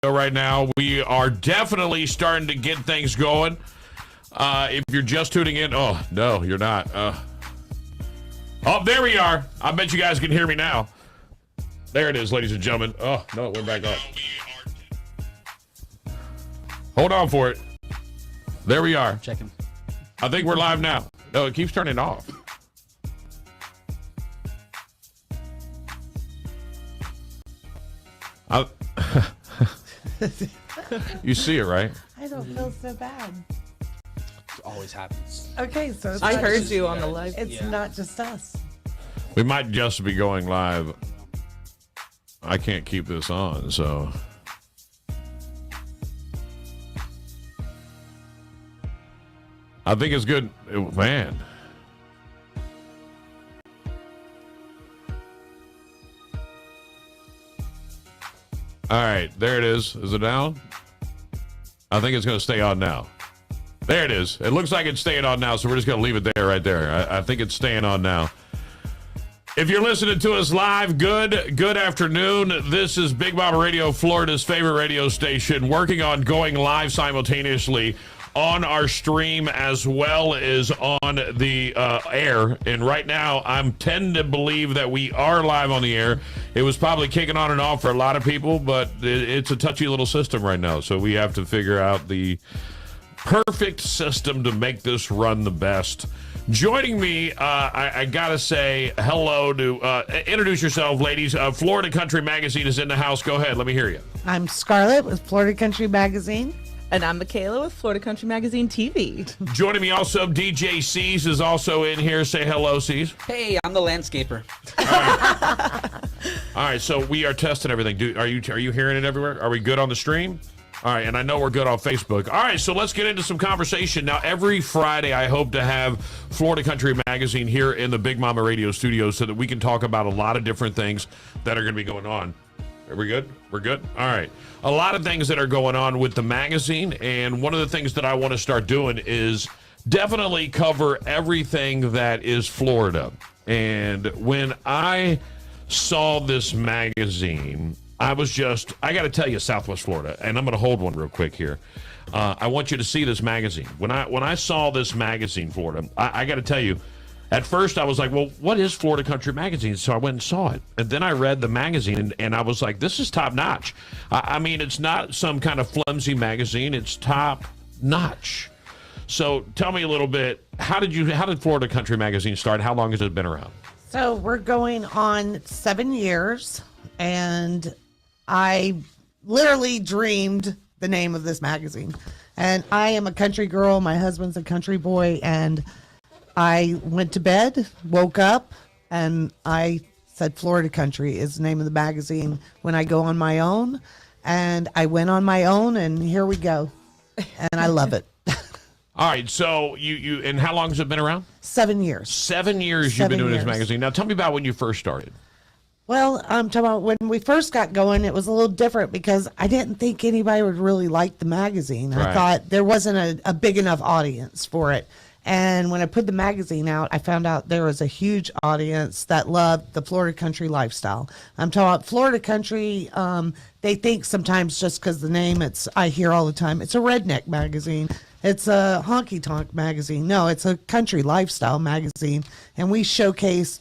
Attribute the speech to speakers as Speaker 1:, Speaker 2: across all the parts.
Speaker 1: right now. We are definitely starting to get things going. If you're just tuning in, oh, no, you're not. Oh, there we are. I bet you guys can hear me now. There it is, ladies and gentlemen. Oh, no, it went back up. Hold on for it. There we are.
Speaker 2: Checking.
Speaker 1: I think we're live now. No, it keeps turning off. You see it, right?
Speaker 3: I don't feel so bad.
Speaker 2: It always happens.
Speaker 3: Okay, so it's
Speaker 4: I
Speaker 3: not
Speaker 4: heard
Speaker 3: just-
Speaker 4: you on the live.
Speaker 3: It's not just us.
Speaker 1: We might just be going live. I can't keep this on, so. I think it's good. Man. All right, there it is. Is it down? I think it's going to stay on now. There it is. It looks like it's staying on now, so we're just going to leave it there right there. I think it's staying on now. If you're listening to us live, good afternoon. This is Big Mama Radio, Florida's favorite radio station, working on going live simultaneously on our stream as well as on the air. And right now, I'm tend to believe that we are live on the air. It was probably kicking on and off for a lot of people, but it's a touchy little system right now. So we have to figure out the perfect system to make this run the best. Joining me, I gotta say hello to, introduce yourself, ladies. Florida Country Magazine is in the house. Go ahead, let me hear you.
Speaker 3: I'm Scarlett with Florida Country Magazine.
Speaker 4: And I'm Michaela with Florida Country Magazine TV.
Speaker 1: Joining me also, DJ C's is also in here. Say hello, C's.
Speaker 2: Hey, I'm the landscaper.
Speaker 1: All right, so we are testing everything. Are you hearing it everywhere? Are we good on the stream? All right, and I know we're good on Facebook. All right, so let's get into some conversation. Now, every Friday, I hope to have Florida Country Magazine here in the Big Mama Radio studio so that we can talk about a lot of different things that are going to be going on. Are we good? We're good? All right. A lot of things that are going on with the magazine, and one of the things that I want to start doing is definitely cover everything that is Florida. And when I saw this magazine, I got to tell you, Southwest Florida, and I'm going to hold one real quick here. I want you to see this magazine. When I saw this magazine, Florida, I got to tell you, at first I was like, well, what is Florida Country Magazine? So I went and saw it. And then I read the magazine, and I was like, this is top notch. I mean, it's not some kind of flimsy magazine. It's top notch. So tell me a little bit, how did Florida Country Magazine start? How long has it been around?
Speaker 3: So we're going on 7 years, and I literally dreamed the name of this magazine. And I am a country girl. My husband's a country boy, and I went to bed, woke up, and I said Florida Country is the name of the magazine when I go on my own. And I went on my own, and here we go. And I love it.
Speaker 1: All right, so you and how long has it been around?
Speaker 3: 7 years.
Speaker 1: 7 years you've been doing this magazine. Now tell me about when you first started.
Speaker 3: Well, I'm talking about when we first got going, it was a little different because I didn't think anybody would really like the magazine.
Speaker 1: Right.
Speaker 3: I thought there wasn't a big enough audience for it. And when I put the magazine out, I found out there was a huge audience that loved the Florida country lifestyle. I'm talking about Florida country. They think sometimes just because the name, I hear all the time, it's a redneck magazine. It's a honky tonk magazine. No, it's a country lifestyle magazine. And we showcase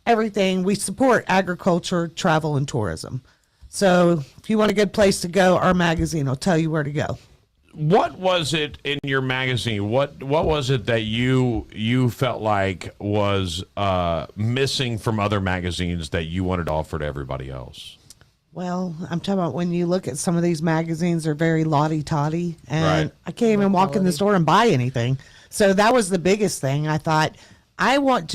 Speaker 3: everything. We support agriculture, travel, and tourism. So if you want a good place to go, our magazine will tell you where to go.
Speaker 1: What was it in your magazine? What was it that you felt like was missing from other magazines that you wanted to offer to everybody else?
Speaker 3: Well, I'm talking about when you look at some of these magazines, they're very lottie-toddy, and
Speaker 1: Right.
Speaker 3: I can't even walk in the store and buy anything. So that was the biggest thing. I thought, I want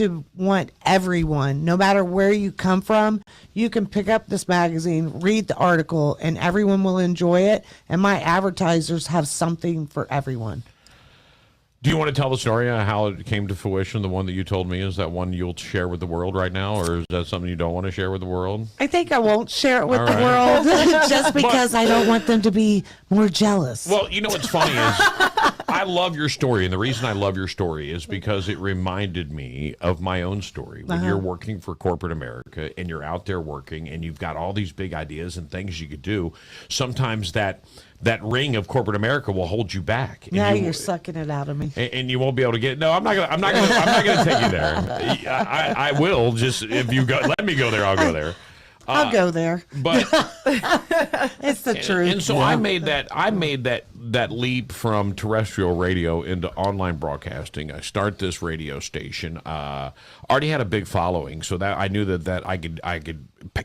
Speaker 3: everyone, no matter where you come from, you can pick up this magazine, read the article, and everyone will enjoy it. And my advertisers have something for everyone.
Speaker 1: Do you want to tell the story of how it came to fruition? The one that you told me, is that one you'll share with the world right now, or is that something you don't want to share with the world?
Speaker 3: I think I won't share it with
Speaker 1: All
Speaker 3: the
Speaker 1: right.
Speaker 3: world just because I don't want them to be more jealous.
Speaker 1: Well, you know what's funny is I love your story, and the reason I love your story is because it reminded me of my own story. When you're working for corporate America and you're out there working and you've got all these big ideas and things you could do, sometimes that ring of corporate America will hold you back. And
Speaker 3: Now you're sucking it out of me.
Speaker 1: and you won't be able to get. No, I'm not gonna take you there. I will just if you go. Let me go there. I'll go there.
Speaker 3: I'll go there.
Speaker 1: But
Speaker 3: It's the truth.
Speaker 1: and so I made that leap from terrestrial radio into online broadcasting. I start this radio station. Already had a big following, so that I knew that I could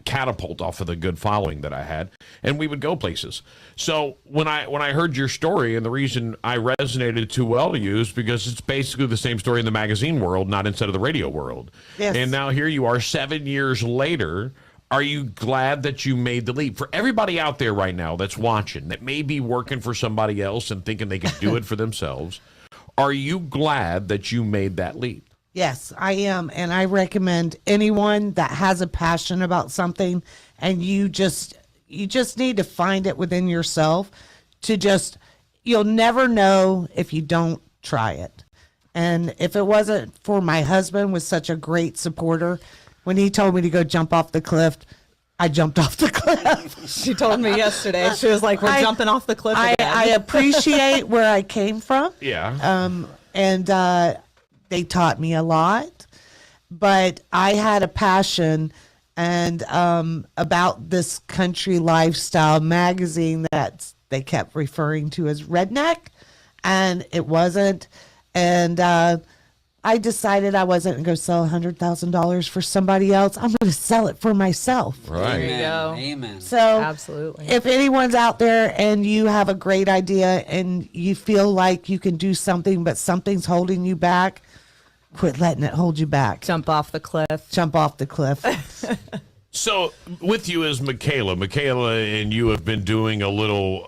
Speaker 1: catapult off of the good following that I had, and we would go places. So when I heard your story, and the reason I resonated too well to you is because it's basically the same story in the magazine world, not instead of the radio world.
Speaker 3: Yes.
Speaker 1: And now here you are 7 years later. Are you glad that you made the leap? For everybody out there right now that's watching, that may be working for somebody else and thinking they can do it for themselves, are you glad that you made that leap?
Speaker 3: Yes, I am. And I recommend anyone that has a passion about something and you just need to find it within yourself you'll never know if you don't try it. And if it wasn't for my husband was such a great supporter, when he told me to go jump off the cliff, I jumped off the cliff.
Speaker 4: She told me yesterday. She was like, "We're jumping off the cliff again."
Speaker 3: I appreciate where I came from.
Speaker 1: Yeah.
Speaker 3: And they taught me a lot, but I had a passion and about this country lifestyle magazine that they kept referring to as Redneck, and it wasn't. And I decided I wasn't going to go sell $100,000 for somebody else. I'm going to sell it for myself.
Speaker 1: Right.
Speaker 4: There you go.
Speaker 2: Amen.
Speaker 3: So
Speaker 4: Absolutely.
Speaker 3: if anyone's out there and you have a great idea and you feel like you can do something, but something's holding you back, quit letting it hold you back.
Speaker 4: Jump off the cliff.
Speaker 3: Jump off the cliff.
Speaker 1: So with you is Michaela. Michaela and you have been doing a little.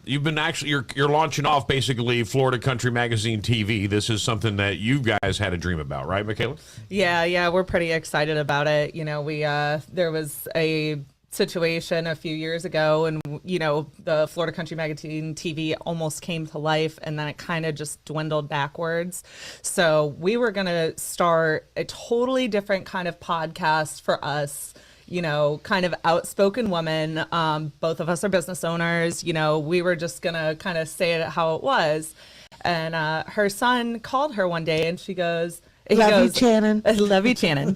Speaker 1: You've been actually you're launching off basically Florida Country Magazine TV. This is something that you guys had a dream about, right, Michaela?
Speaker 4: Yeah, we're pretty excited about it. You know, we there was a situation a few years ago, and you know, the Florida Country Magazine TV almost came to life, and then it kind of just dwindled backwards. So we were gonna start a totally different kind of podcast for us. You know, kind of outspoken woman. Both of us are business owners. You know, we were just gonna kind of say it how it was. And her son called her one day, and she goes,
Speaker 3: Love you, Channing.
Speaker 4: Love you, Channing.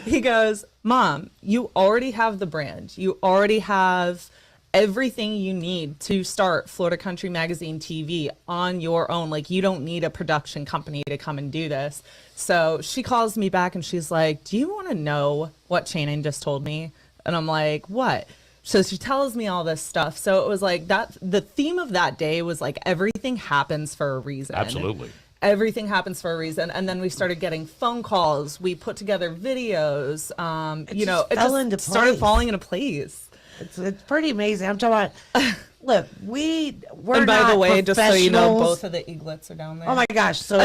Speaker 4: He goes, Mom, you already have the brand. You already have everything you need to start Florida Country Magazine TV on your own. Like, you don't need a production company to come and do this. So she calls me back and she's like, do you want to know what Channing just told me? And I'm like, what? So she tells me all this stuff. So it was like that. The theme of that day was like, everything happens for a reason.
Speaker 1: Absolutely.
Speaker 4: Everything happens for a reason. And then we started getting phone calls. We put together videos. You know, it just started falling into place.
Speaker 3: It's pretty amazing. I'm talking about, look, we're
Speaker 4: and by
Speaker 3: not
Speaker 4: the way, just so you know,
Speaker 3: professionals.
Speaker 4: both of the eaglets are down there.
Speaker 3: Oh my gosh! So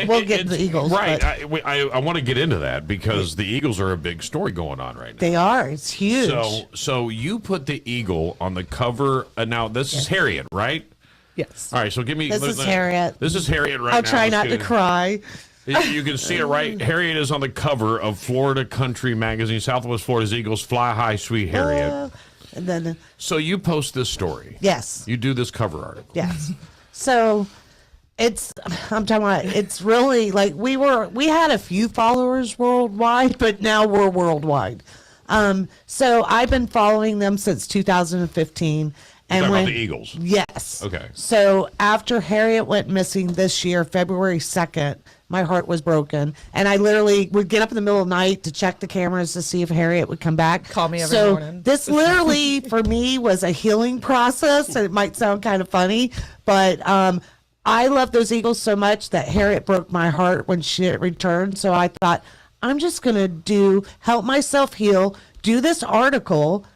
Speaker 3: we'll get the Eagles,
Speaker 1: right?
Speaker 3: but
Speaker 1: I want to get into that because the Eagles are a big story going on right now.
Speaker 3: they are. It's huge.
Speaker 1: So you put the eagle on the cover. Now this is Harriet, right?
Speaker 4: Yes.
Speaker 1: All right. So give me.
Speaker 3: This is Harriet.
Speaker 1: This is Harriet right
Speaker 3: I'll
Speaker 1: now.
Speaker 3: try
Speaker 1: Let's
Speaker 3: not
Speaker 1: get
Speaker 3: to
Speaker 1: it.
Speaker 3: cry.
Speaker 1: You can see it right. Harriet is on the cover of Florida Country Magazine. Southwest Florida's Eagles, fly high, sweet Harriet.
Speaker 3: And then
Speaker 1: So you post this story.
Speaker 3: yes,
Speaker 1: You do this cover article.
Speaker 3: yes. So I'm talking about, it's really like we had a few followers worldwide, but now we're worldwide. So I've been following them since 2015. And
Speaker 1: Talking
Speaker 3: when
Speaker 1: about the Eagles.
Speaker 3: Yes.
Speaker 1: Okay.
Speaker 3: So after Harriet went missing this year, February 2nd, my heart was broken. And I literally would get up in the middle of the night to check the cameras to see if Harriet would come back.
Speaker 4: Call me every
Speaker 3: so
Speaker 4: morning.
Speaker 3: This literally, for me, was a healing process. And it might sound kind of funny, but I love those Eagles so much that Harriet broke my heart when she returned. So I thought, I'm just going to help myself heal, do this article.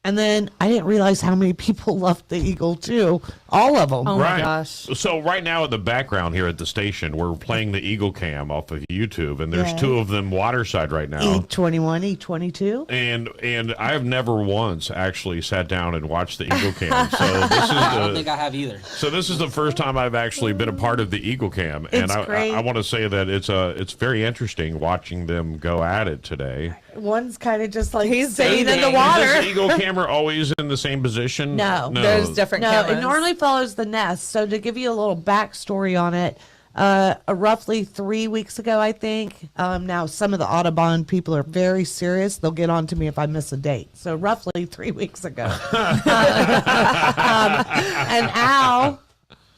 Speaker 3: And then I didn't realize how many people loved the Eagle too all of them.
Speaker 4: Oh my
Speaker 1: Right.
Speaker 4: gosh.
Speaker 1: So right now in the background here at the station, we're playing the Eagle Cam off of YouTube, and there's
Speaker 3: Yeah.
Speaker 1: two of them waterside right now.
Speaker 3: E21, E22.
Speaker 1: And I have never once actually sat down and watched the Eagle Cam. So this is
Speaker 2: I don't think I have either.
Speaker 1: this is the first time I've actually been a part of the Eagle Cam, and
Speaker 3: It's great.
Speaker 1: I want to say that it's very interesting watching them go at it today.
Speaker 3: One's kind of just like
Speaker 4: He's
Speaker 3: staying in the
Speaker 4: bathing.
Speaker 3: water.
Speaker 1: Is this Eagle camera always in the same position?
Speaker 3: No.
Speaker 4: There's different
Speaker 3: No,
Speaker 4: cameras.
Speaker 3: it normally follows the nest. So to give you a little backstory on it, roughly 3 weeks ago, I think. Now some of the Audubon people are very serious. They'll get on to me if I miss a date. So roughly 3 weeks ago, an owl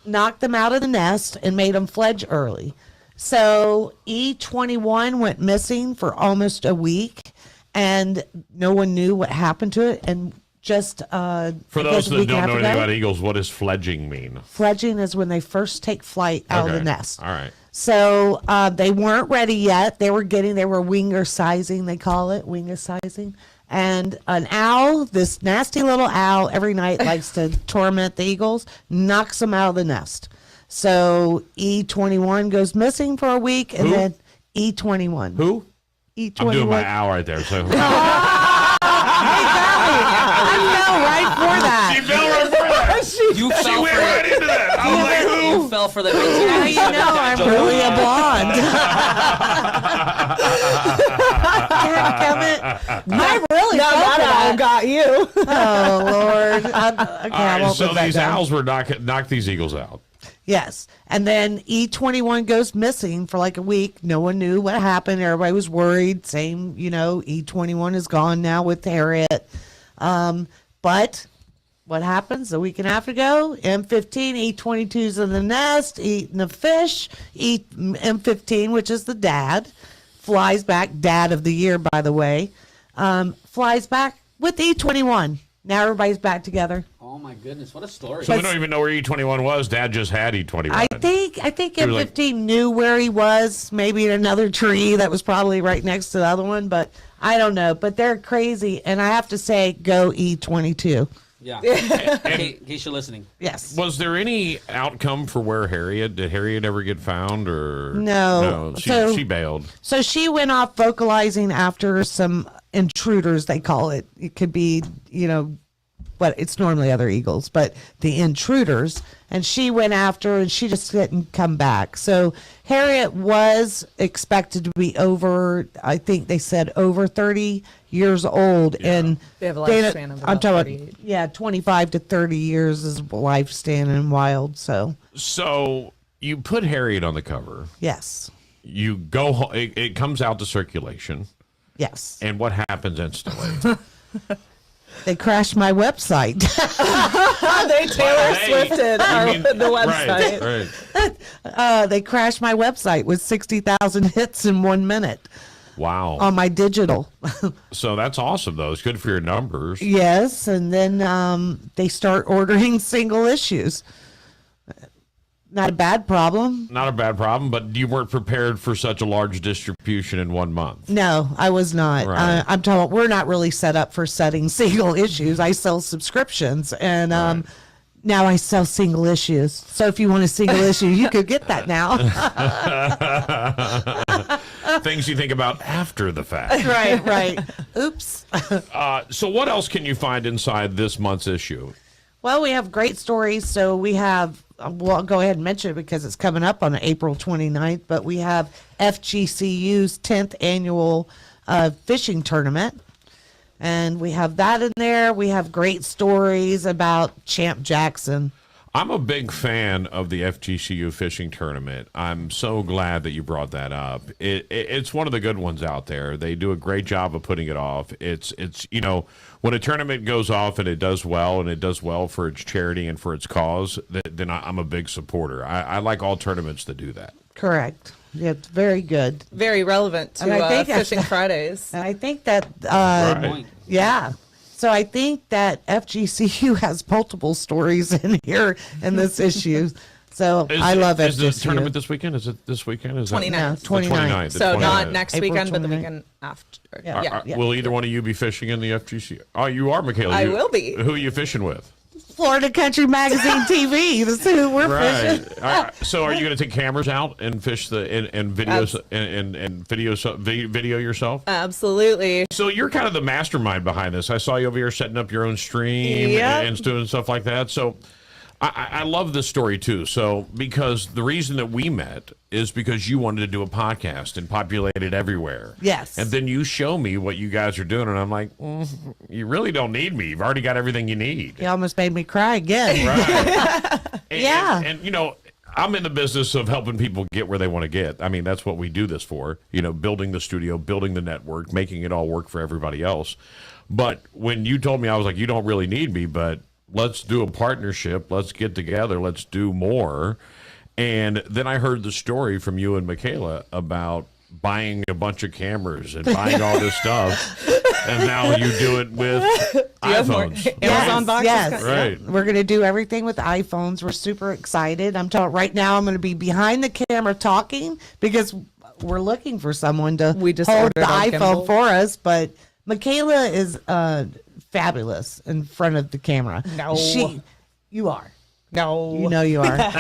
Speaker 3: knocked them out of the nest and made them fledge early. So E21 went missing for almost a week, and no one knew what happened to it. And just
Speaker 1: For
Speaker 3: I
Speaker 1: those
Speaker 3: guess a
Speaker 1: that
Speaker 3: week
Speaker 1: don't know
Speaker 3: after
Speaker 1: anything
Speaker 3: that,
Speaker 1: about eagles, what does fledging mean?
Speaker 3: fledging is when they first take flight out of
Speaker 1: Okay.
Speaker 3: the nest.
Speaker 1: All right.
Speaker 3: So they weren't ready yet. They were winger sizing, they call it, winger sizing. And an owl, this nasty little owl, every night likes to torment the eagles, knocks them out of the nest. So E21 goes missing for a week, and
Speaker 1: Who?
Speaker 3: then E21.
Speaker 1: Who?
Speaker 3: E21.
Speaker 1: I'm doing my owl right there. So
Speaker 3: I fell right for that.
Speaker 1: she fell right for that.
Speaker 2: You
Speaker 1: She
Speaker 2: fell
Speaker 1: went
Speaker 2: for
Speaker 1: right into that. I was like, who?
Speaker 2: You fell for the
Speaker 3: Now
Speaker 2: 1997
Speaker 3: you know I'm really a blonde. I really
Speaker 4: No,
Speaker 3: fell for
Speaker 4: that owl
Speaker 3: that.
Speaker 4: got you.
Speaker 3: Oh Lord! Okay,
Speaker 1: All
Speaker 3: I
Speaker 1: right,
Speaker 3: won't
Speaker 1: so
Speaker 3: put that
Speaker 1: these
Speaker 3: down.
Speaker 1: owls were knock these eagles out.
Speaker 3: Yes, and then E21 goes missing for like a week. No one knew what happened. Everybody was worried. Same, E21 is gone now with Harriet. But what happens a week and a half ago? M15, E22's in the nest, eating the fish. M15, which is the dad, flies back. Dad of the year, by the way, flies back with E21. Now everybody's back together.
Speaker 2: Oh my goodness, what a story.
Speaker 1: So we don't even know where E21 was. Dad just had E21.
Speaker 3: I think
Speaker 1: was like-
Speaker 3: M15 knew where he was, maybe in another tree that was probably right next to the other one, but I don't know. But they're crazy, and I have to say, go E22.
Speaker 2: Yeah. In case you're listening.
Speaker 3: Yes.
Speaker 1: Was there any outcome for where Harriet? Did Harriet ever get found, or
Speaker 3: No.
Speaker 1: She bailed.
Speaker 3: So she went off vocalizing after some intruders, they call it. It could be, but it's normally other eagles, but the intruders. And she went after, and she just didn't come back. So Harriet was expected to be over, I think they said over 30 years old. And
Speaker 4: They have a lifespan of
Speaker 3: I'm
Speaker 4: about
Speaker 3: talking
Speaker 4: 38.
Speaker 3: 25 to 30 years is lifespan in wild. So
Speaker 1: So you put Harriet on the cover.
Speaker 3: yes,
Speaker 1: You go. It comes out to circulation,
Speaker 3: yes.
Speaker 1: and what happens instantly?
Speaker 3: They crashed my website.
Speaker 4: They Taylor
Speaker 1: Hey,
Speaker 4: Swifted
Speaker 1: you mean-
Speaker 4: the website.
Speaker 1: Right.
Speaker 3: They crashed my website with 60,000 hits in 1 minute
Speaker 1: Wow.
Speaker 3: on my digital.
Speaker 1: So that's awesome, though. It's good for your numbers.
Speaker 3: Yes, and then they start ordering single issues. Not a bad problem.
Speaker 1: Not a bad problem, but you weren't prepared for such a large distribution in 1 month.
Speaker 3: No, I was not.
Speaker 1: Right.
Speaker 3: I'm talking. We're not really set up for setting single issues. I sell subscriptions, and now I sell single issues. So if you want a single issue, you could get that now.
Speaker 1: Things you think about after the fact.
Speaker 3: right. Oops.
Speaker 1: So what else can you find inside this month's issue?
Speaker 3: Well, we have great stories. So we have, well, I'll go ahead and mention it because it's coming up on April 29th, but we have FGCU's 10th annual fishing tournament. And we have that in there. We have great stories about Champ Jackson.
Speaker 1: I'm a big fan of the FGCU fishing tournament. I'm so glad that you brought that up. It's one of the good ones out there. They do a great job of putting it off. It's when a tournament goes off and it does well, and it does well for its charity and for its cause, then I'm a big supporter. I like all tournaments that do that.
Speaker 3: Correct. Yeah, it's very good.
Speaker 4: Very relevant
Speaker 3: And I
Speaker 4: to
Speaker 3: think
Speaker 4: Fishing Fridays.
Speaker 3: And I think that,
Speaker 1: Right.
Speaker 2: Point.
Speaker 3: yeah. So I think that FGCU has multiple stories in here in this issue. So I love
Speaker 1: Is the
Speaker 3: FGCU.
Speaker 1: tournament this weekend? Is it this weekend? Is that-
Speaker 4: 29th.
Speaker 3: No,
Speaker 1: The
Speaker 3: 29th.
Speaker 1: the
Speaker 4: So not
Speaker 1: 29th.
Speaker 4: next
Speaker 3: April
Speaker 4: weekend, but the
Speaker 3: 29th.
Speaker 4: weekend after.
Speaker 3: Yeah.
Speaker 4: Yeah.
Speaker 3: Yeah.
Speaker 1: Will either one of you be fishing in the FGCU? Oh, you are, Michaela.
Speaker 4: I will be.
Speaker 1: Who are you fishing with?
Speaker 3: Florida Country Magazine TV. That's who we're fishing.
Speaker 1: Right. All right. So, are you going to take cameras out and fish and videos and video yourself?
Speaker 4: Absolutely.
Speaker 1: So you're kind of the mastermind behind this. I saw you over here setting up your own stream
Speaker 4: Yep.
Speaker 1: and doing stuff like that. So I love this story too. So because the reason that we met is because you wanted to do a podcast and populate it everywhere.
Speaker 3: Yes.
Speaker 1: And then you show me what you guys are doing, and I'm like, you really don't need me. You've already got everything you need.
Speaker 3: You almost made me cry again.
Speaker 1: Right.
Speaker 3: Yeah.
Speaker 1: And you know, I'm in the business of helping people get where they want to get. I mean, that's what we do this for. You know, building the studio, building the network, making it all work for everybody else. But when you told me, I was like, you don't really need me, but let's do a partnership. Let's get together. Let's do more. And then I heard the story from you and Michaela about buying a bunch of cameras and buying all this stuff. And now you do it with iPhones.
Speaker 4: Amazon boxes?
Speaker 3: Yes.
Speaker 1: Right.
Speaker 3: We're going to do everything with iPhones. We're super excited. I'm telling right now I'm going to be behind the camera talking because we're looking for someone to
Speaker 4: We just
Speaker 3: hold the
Speaker 4: ordered our
Speaker 3: iPhone
Speaker 4: gimbal.
Speaker 3: for us. But Michaela is fabulous in front of the camera.
Speaker 4: No.
Speaker 3: You are.
Speaker 4: No.
Speaker 3: You know you are. What was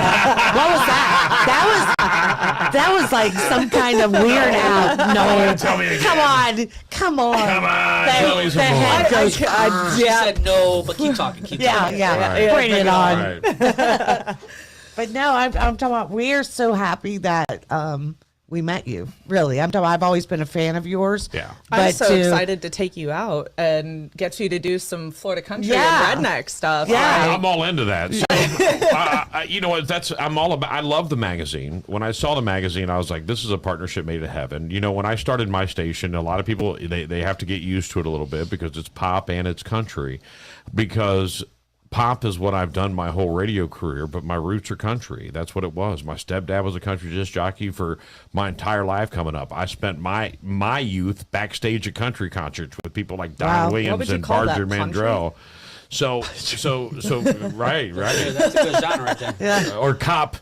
Speaker 3: that? That was like some kind of weird out noise.
Speaker 1: Tell me again.
Speaker 3: Come on. Come on.
Speaker 1: Tell me
Speaker 3: The
Speaker 1: some more.
Speaker 3: head goes,
Speaker 2: She said no, but keep talking. Keep
Speaker 3: yeah,
Speaker 2: talking.
Speaker 3: yeah.
Speaker 1: Right.
Speaker 3: Bring it on.
Speaker 1: Right.
Speaker 3: But no, I'm talking about we're so happy that we met you. Really. I've always been a fan of yours.
Speaker 1: Yeah.
Speaker 4: I'm
Speaker 3: But
Speaker 4: so excited to take you out and get you to do some Florida country
Speaker 3: Yeah.
Speaker 4: and redneck stuff.
Speaker 3: Yeah.
Speaker 1: I'm all into that. So, you know what? I'm all about. I love the magazine. When I saw the magazine, I was like, "This is a partnership made in heaven." You know, when I started my station, a lot of people they have to get used to it a little bit because it's pop and it's country. Because pop is what I've done my whole radio career, but my roots are country. That's what it was. My stepdad was a country disc jockey for my entire life coming up. I spent my youth backstage at country concerts with people like Don
Speaker 3: Wow.
Speaker 4: What
Speaker 1: Williams
Speaker 4: would you
Speaker 1: and
Speaker 4: call that,
Speaker 1: Barger Mandrell. So, right.
Speaker 2: Yeah, that's a good genre right there.
Speaker 1: Or cop.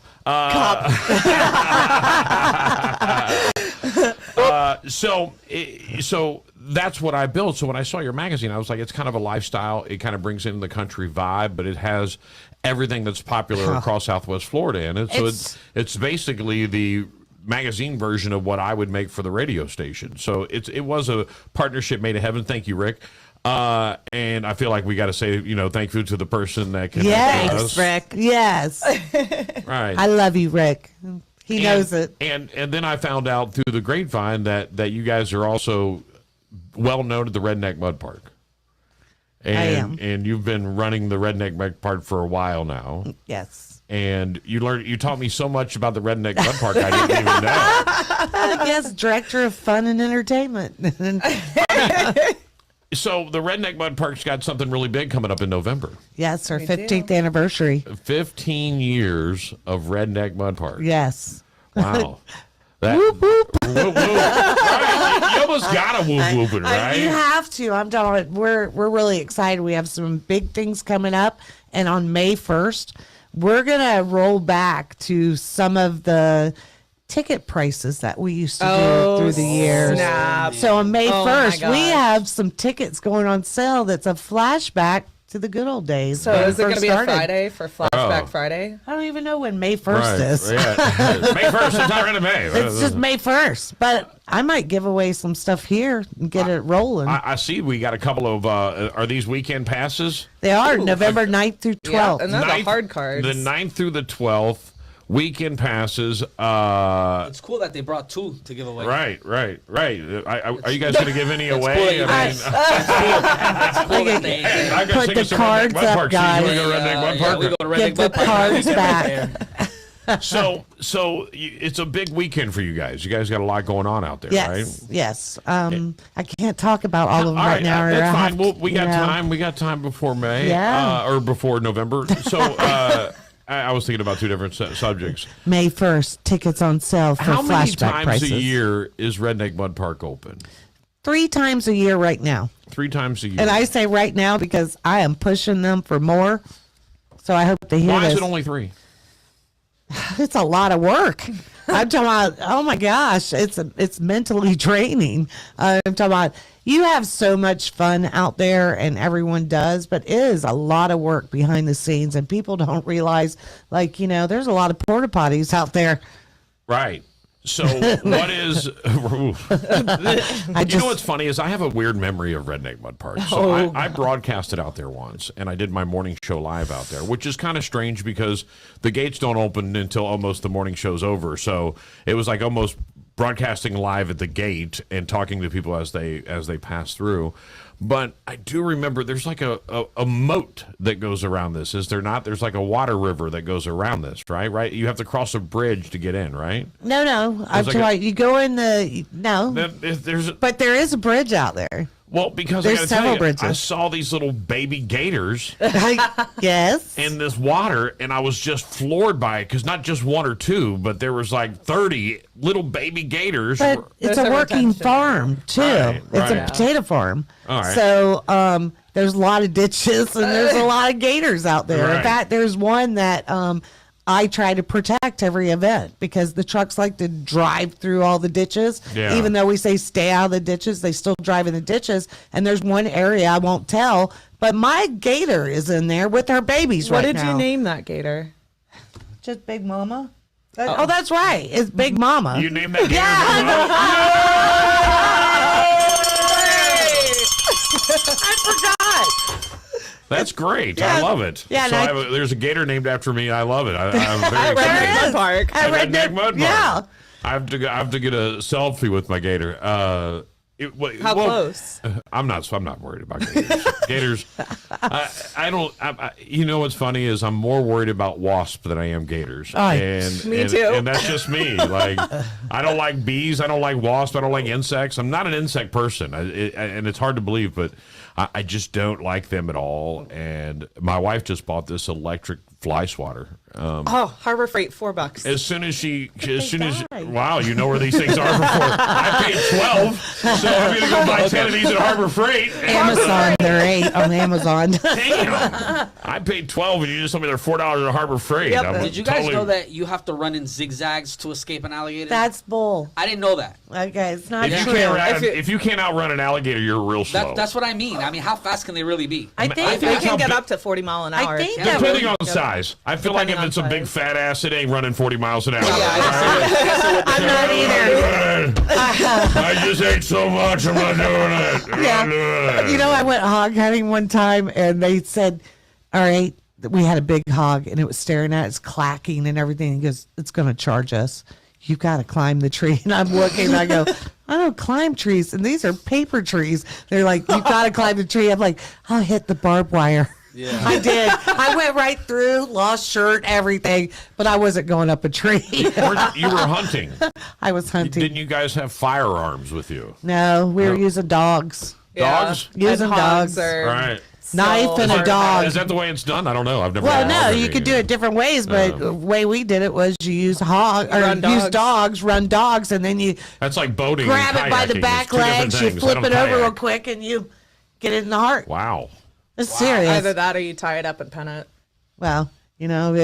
Speaker 1: So that's what I built. So when I saw your magazine, I was like, it's kind of a lifestyle. It kind of brings in the country vibe, but it has everything that's popular across Southwest Florida in it. So it's basically the magazine version of what I would make for the radio station. So it was a partnership made in heaven. Thank you, Rick. And I feel like we got to say, thank you to the person that connected
Speaker 3: Yes,
Speaker 1: us.
Speaker 4: Rick.
Speaker 3: Yes.
Speaker 1: Right.
Speaker 3: I love you, Rick. He knows it.
Speaker 1: And then I found out through the grapevine that you guys are also well known at the Redneck Mud Park. And,
Speaker 3: I am.
Speaker 1: And you've been running the Redneck Mud Park for a while now.
Speaker 3: Yes.
Speaker 1: And you taught me so much about the Redneck Mud Park I didn't even know.
Speaker 3: I guess director of fun and entertainment.
Speaker 1: So the Redneck Mud Park's got something really big coming up in November.
Speaker 3: Yes, our
Speaker 4: We
Speaker 3: 15th
Speaker 4: do.
Speaker 3: anniversary.
Speaker 1: 15 years of Redneck Mud Park.
Speaker 3: Yes.
Speaker 1: Wow. That,
Speaker 3: Whoop, whoop.
Speaker 1: whoop, whoop. Right. You almost got a whoop whooping, right?
Speaker 3: You have to. I'm telling you, we're really excited. We have some big things coming up, and on May 1st, we're gonna roll back to some of the ticket prices that we used to do through the years.
Speaker 4: Snap.
Speaker 3: So on May
Speaker 4: Oh my
Speaker 3: 1st, we
Speaker 4: gosh.
Speaker 3: have some tickets going on sale. That's a flashback to the good old days.
Speaker 4: So
Speaker 3: when
Speaker 4: is
Speaker 3: we
Speaker 4: it going to
Speaker 3: first
Speaker 4: be
Speaker 3: started.
Speaker 4: a Friday for Flashback
Speaker 1: Oh.
Speaker 4: Friday?
Speaker 3: I don't even know when May 1st
Speaker 1: Right.
Speaker 3: is.
Speaker 1: Yeah. May 1st. It's not really May.
Speaker 3: It's just May 1st, but I might give away some stuff here and get it rolling.
Speaker 1: I see we got a couple of, are these weekend passes?
Speaker 3: They are November 9th through 12th.
Speaker 4: Yeah, and they're the hard cards.
Speaker 1: The 9th through the 12th, weekend passes.
Speaker 2: It's cool that they brought two to give away.
Speaker 1: Right. Are you guys going to give any away?
Speaker 2: cool that you
Speaker 1: I
Speaker 2: It's cool that they
Speaker 1: I gotta
Speaker 3: Put
Speaker 1: take
Speaker 3: the
Speaker 1: us to Redneck
Speaker 3: cards
Speaker 1: Mud
Speaker 3: up,
Speaker 1: Park. So you
Speaker 3: guys.
Speaker 1: wanna go to Redneck Mud
Speaker 2: yeah,
Speaker 1: Park?
Speaker 2: we go to Redneck
Speaker 3: Give the
Speaker 2: Mud Park.
Speaker 3: cards
Speaker 2: Get
Speaker 3: back.
Speaker 2: there.
Speaker 1: So it's a big weekend for you guys. You guys got a lot going on out there,
Speaker 3: Yes,
Speaker 1: right?
Speaker 3: yes. I can't talk about all of them
Speaker 1: All
Speaker 3: right now. or
Speaker 1: that's
Speaker 3: I'll
Speaker 1: fine.
Speaker 3: have
Speaker 1: Well,
Speaker 3: to,
Speaker 1: we
Speaker 3: you
Speaker 1: got
Speaker 3: know.
Speaker 1: time. We got time before May,
Speaker 3: Yeah.
Speaker 1: or before November. So I was thinking about two different subjects.
Speaker 3: May 1st, tickets on sale for
Speaker 1: How many
Speaker 3: flashback
Speaker 1: times
Speaker 3: prices.
Speaker 1: a year is Redneck Mud Park open?
Speaker 3: 3 times a year right now.
Speaker 1: 3 times a year.
Speaker 3: And I say right now because I am pushing them for more. So I hope they hear
Speaker 1: Why
Speaker 3: this.
Speaker 1: is it only 3?
Speaker 3: It's a lot of work. I'm talking about, oh my gosh, it's mentally draining. I'm talking about, you have so much fun out there, and everyone does, but it is a lot of work behind the scenes, and people don't realize, like, there's a lot of porta potties out there.
Speaker 1: Right. So what is? You know what's funny is I have a weird memory of Redneck Mud Park. So I broadcasted out there once, and I did my morning show live out there, which is kind of strange because the gates don't open until almost the morning show's over. So it was like almost broadcasting live at the gate and talking to people as they pass through. But I do remember there's like a moat that goes around this, is there not? There's like a water river that goes around this, right? Right? You have to cross a bridge to get in, right?
Speaker 3: No. I'm
Speaker 1: like
Speaker 3: sorry. You go in no.
Speaker 1: But
Speaker 3: there is a bridge out there.
Speaker 1: Well, because
Speaker 3: there's
Speaker 1: I gotta
Speaker 3: several
Speaker 1: tell you,
Speaker 3: bridges.
Speaker 1: I saw these little baby gators
Speaker 3: Yes.
Speaker 1: in this water, and I was just floored by it because not just one or two, but there was like 30 little baby gators.
Speaker 3: But it's
Speaker 4: There's
Speaker 3: a
Speaker 4: a
Speaker 3: working
Speaker 4: retention.
Speaker 3: farm too.
Speaker 1: Right,
Speaker 3: It's a
Speaker 1: right.
Speaker 3: potato farm.
Speaker 1: All right.
Speaker 3: So there's a lot of ditches and there's a lot of gators out there.
Speaker 1: Right.
Speaker 3: In fact, there's one that I try to protect every event because the trucks like to drive through all the ditches.
Speaker 1: Yeah.
Speaker 3: Even though we say stay out of the ditches, they still drive in the ditches. And there's one area I won't tell, but my gator is in there with her babies
Speaker 4: What
Speaker 3: right
Speaker 4: did
Speaker 3: now.
Speaker 4: you name that gator?
Speaker 3: Just Big Mama. Oh, that's right. It's Big Mama.
Speaker 1: You named that gator?
Speaker 3: I forgot.
Speaker 1: That's great.
Speaker 3: Yeah.
Speaker 1: I love it.
Speaker 3: Yeah,
Speaker 1: so
Speaker 3: and
Speaker 1: there's a gator named after me. I love it. I'm very
Speaker 4: At
Speaker 1: excited.
Speaker 4: Redneck Mud Park.
Speaker 3: At
Speaker 1: At
Speaker 3: Redneck-
Speaker 1: Redneck Mud Park.
Speaker 3: Yeah.
Speaker 1: I have to get a selfie with my gator.
Speaker 4: How close?
Speaker 1: I'm not worried about gators. Gators. I don't. You know what's funny is I'm more worried about wasps than I am gators.
Speaker 4: Me too.
Speaker 1: And that's just me. Like I don't like bees. I don't like wasps. I don't like insects. I'm not an insect person, and it's hard to believe, but I just don't like them at all. And my wife just bought this electric fly swatter.
Speaker 4: Harbor Freight, $4.
Speaker 1: As soon as
Speaker 3: die.
Speaker 1: wow, you know where these things are for. I paid 12, so I'm gonna go buy 10 of these at Harbor Freight.
Speaker 3: Amazon, they're 8 on Amazon.
Speaker 1: Damn, I paid 12, and you just told me they're $4 at Harbor Freight.
Speaker 4: Yep.
Speaker 1: I'm
Speaker 2: Did you guys
Speaker 1: totally-
Speaker 2: know that you have to run in zigzags to escape an alligator?
Speaker 3: That's bull.
Speaker 2: I didn't know that.
Speaker 3: Okay, it's not
Speaker 1: If you,
Speaker 3: true.
Speaker 1: can't,
Speaker 4: If
Speaker 1: if you can't outrun an alligator, you're real slow.
Speaker 2: That's what I mean. I mean, how fast can they really be?
Speaker 3: I think
Speaker 4: They
Speaker 1: That's how
Speaker 4: can get
Speaker 1: big-
Speaker 4: up to 40 mile an
Speaker 3: I
Speaker 4: hour.
Speaker 3: think
Speaker 4: Yeah.
Speaker 3: that
Speaker 1: Depending
Speaker 3: would-
Speaker 1: on size. I feel like if
Speaker 4: Depending
Speaker 1: it's a
Speaker 4: on
Speaker 1: big
Speaker 4: size.
Speaker 1: fat ass, it ain't running 40 miles an hour.
Speaker 3: I'm not either.
Speaker 1: I just ate so much, I'm not doing it.
Speaker 3: Yeah. You know, I went hog hunting one time and they said, all right, we had a big hog and it was staring at us, clacking and everything. He goes, it's going to charge us. You got to climb the tree. And I'm looking and I go, I don't climb trees. And these are paper trees. They're like, you got to climb the tree. I'm like, I'll hit the barbed wire.
Speaker 2: Yeah.
Speaker 3: I did. I went right through, lost shirt, everything, but I wasn't going up a tree.
Speaker 1: You were hunting.
Speaker 3: I was hunting.
Speaker 1: Didn't you guys have firearms with you?
Speaker 3: No, we were using dogs.
Speaker 1: Dogs?
Speaker 4: And
Speaker 3: Using
Speaker 4: hogs
Speaker 3: dogs.
Speaker 4: are
Speaker 1: Right.
Speaker 3: Knife and a
Speaker 4: hard.
Speaker 3: dog.
Speaker 1: Is that the way it's done? I don't know. I've never.
Speaker 3: Well,
Speaker 1: had
Speaker 3: no,
Speaker 1: hog
Speaker 3: you
Speaker 1: hunting.
Speaker 3: could do it different ways, but the way we did it was you use run dogs, and then you
Speaker 1: That's like boating.
Speaker 3: grab
Speaker 1: and
Speaker 3: it by the
Speaker 1: kayaking.
Speaker 3: back
Speaker 1: It's two different
Speaker 3: legs, you
Speaker 1: things. I
Speaker 3: flip
Speaker 1: don't
Speaker 3: it over
Speaker 1: kayak.
Speaker 3: real quick, and you get it in the heart.
Speaker 1: Wow.
Speaker 3: It's serious.
Speaker 4: Either that or you tie it up and pin it.
Speaker 3: Well, you know,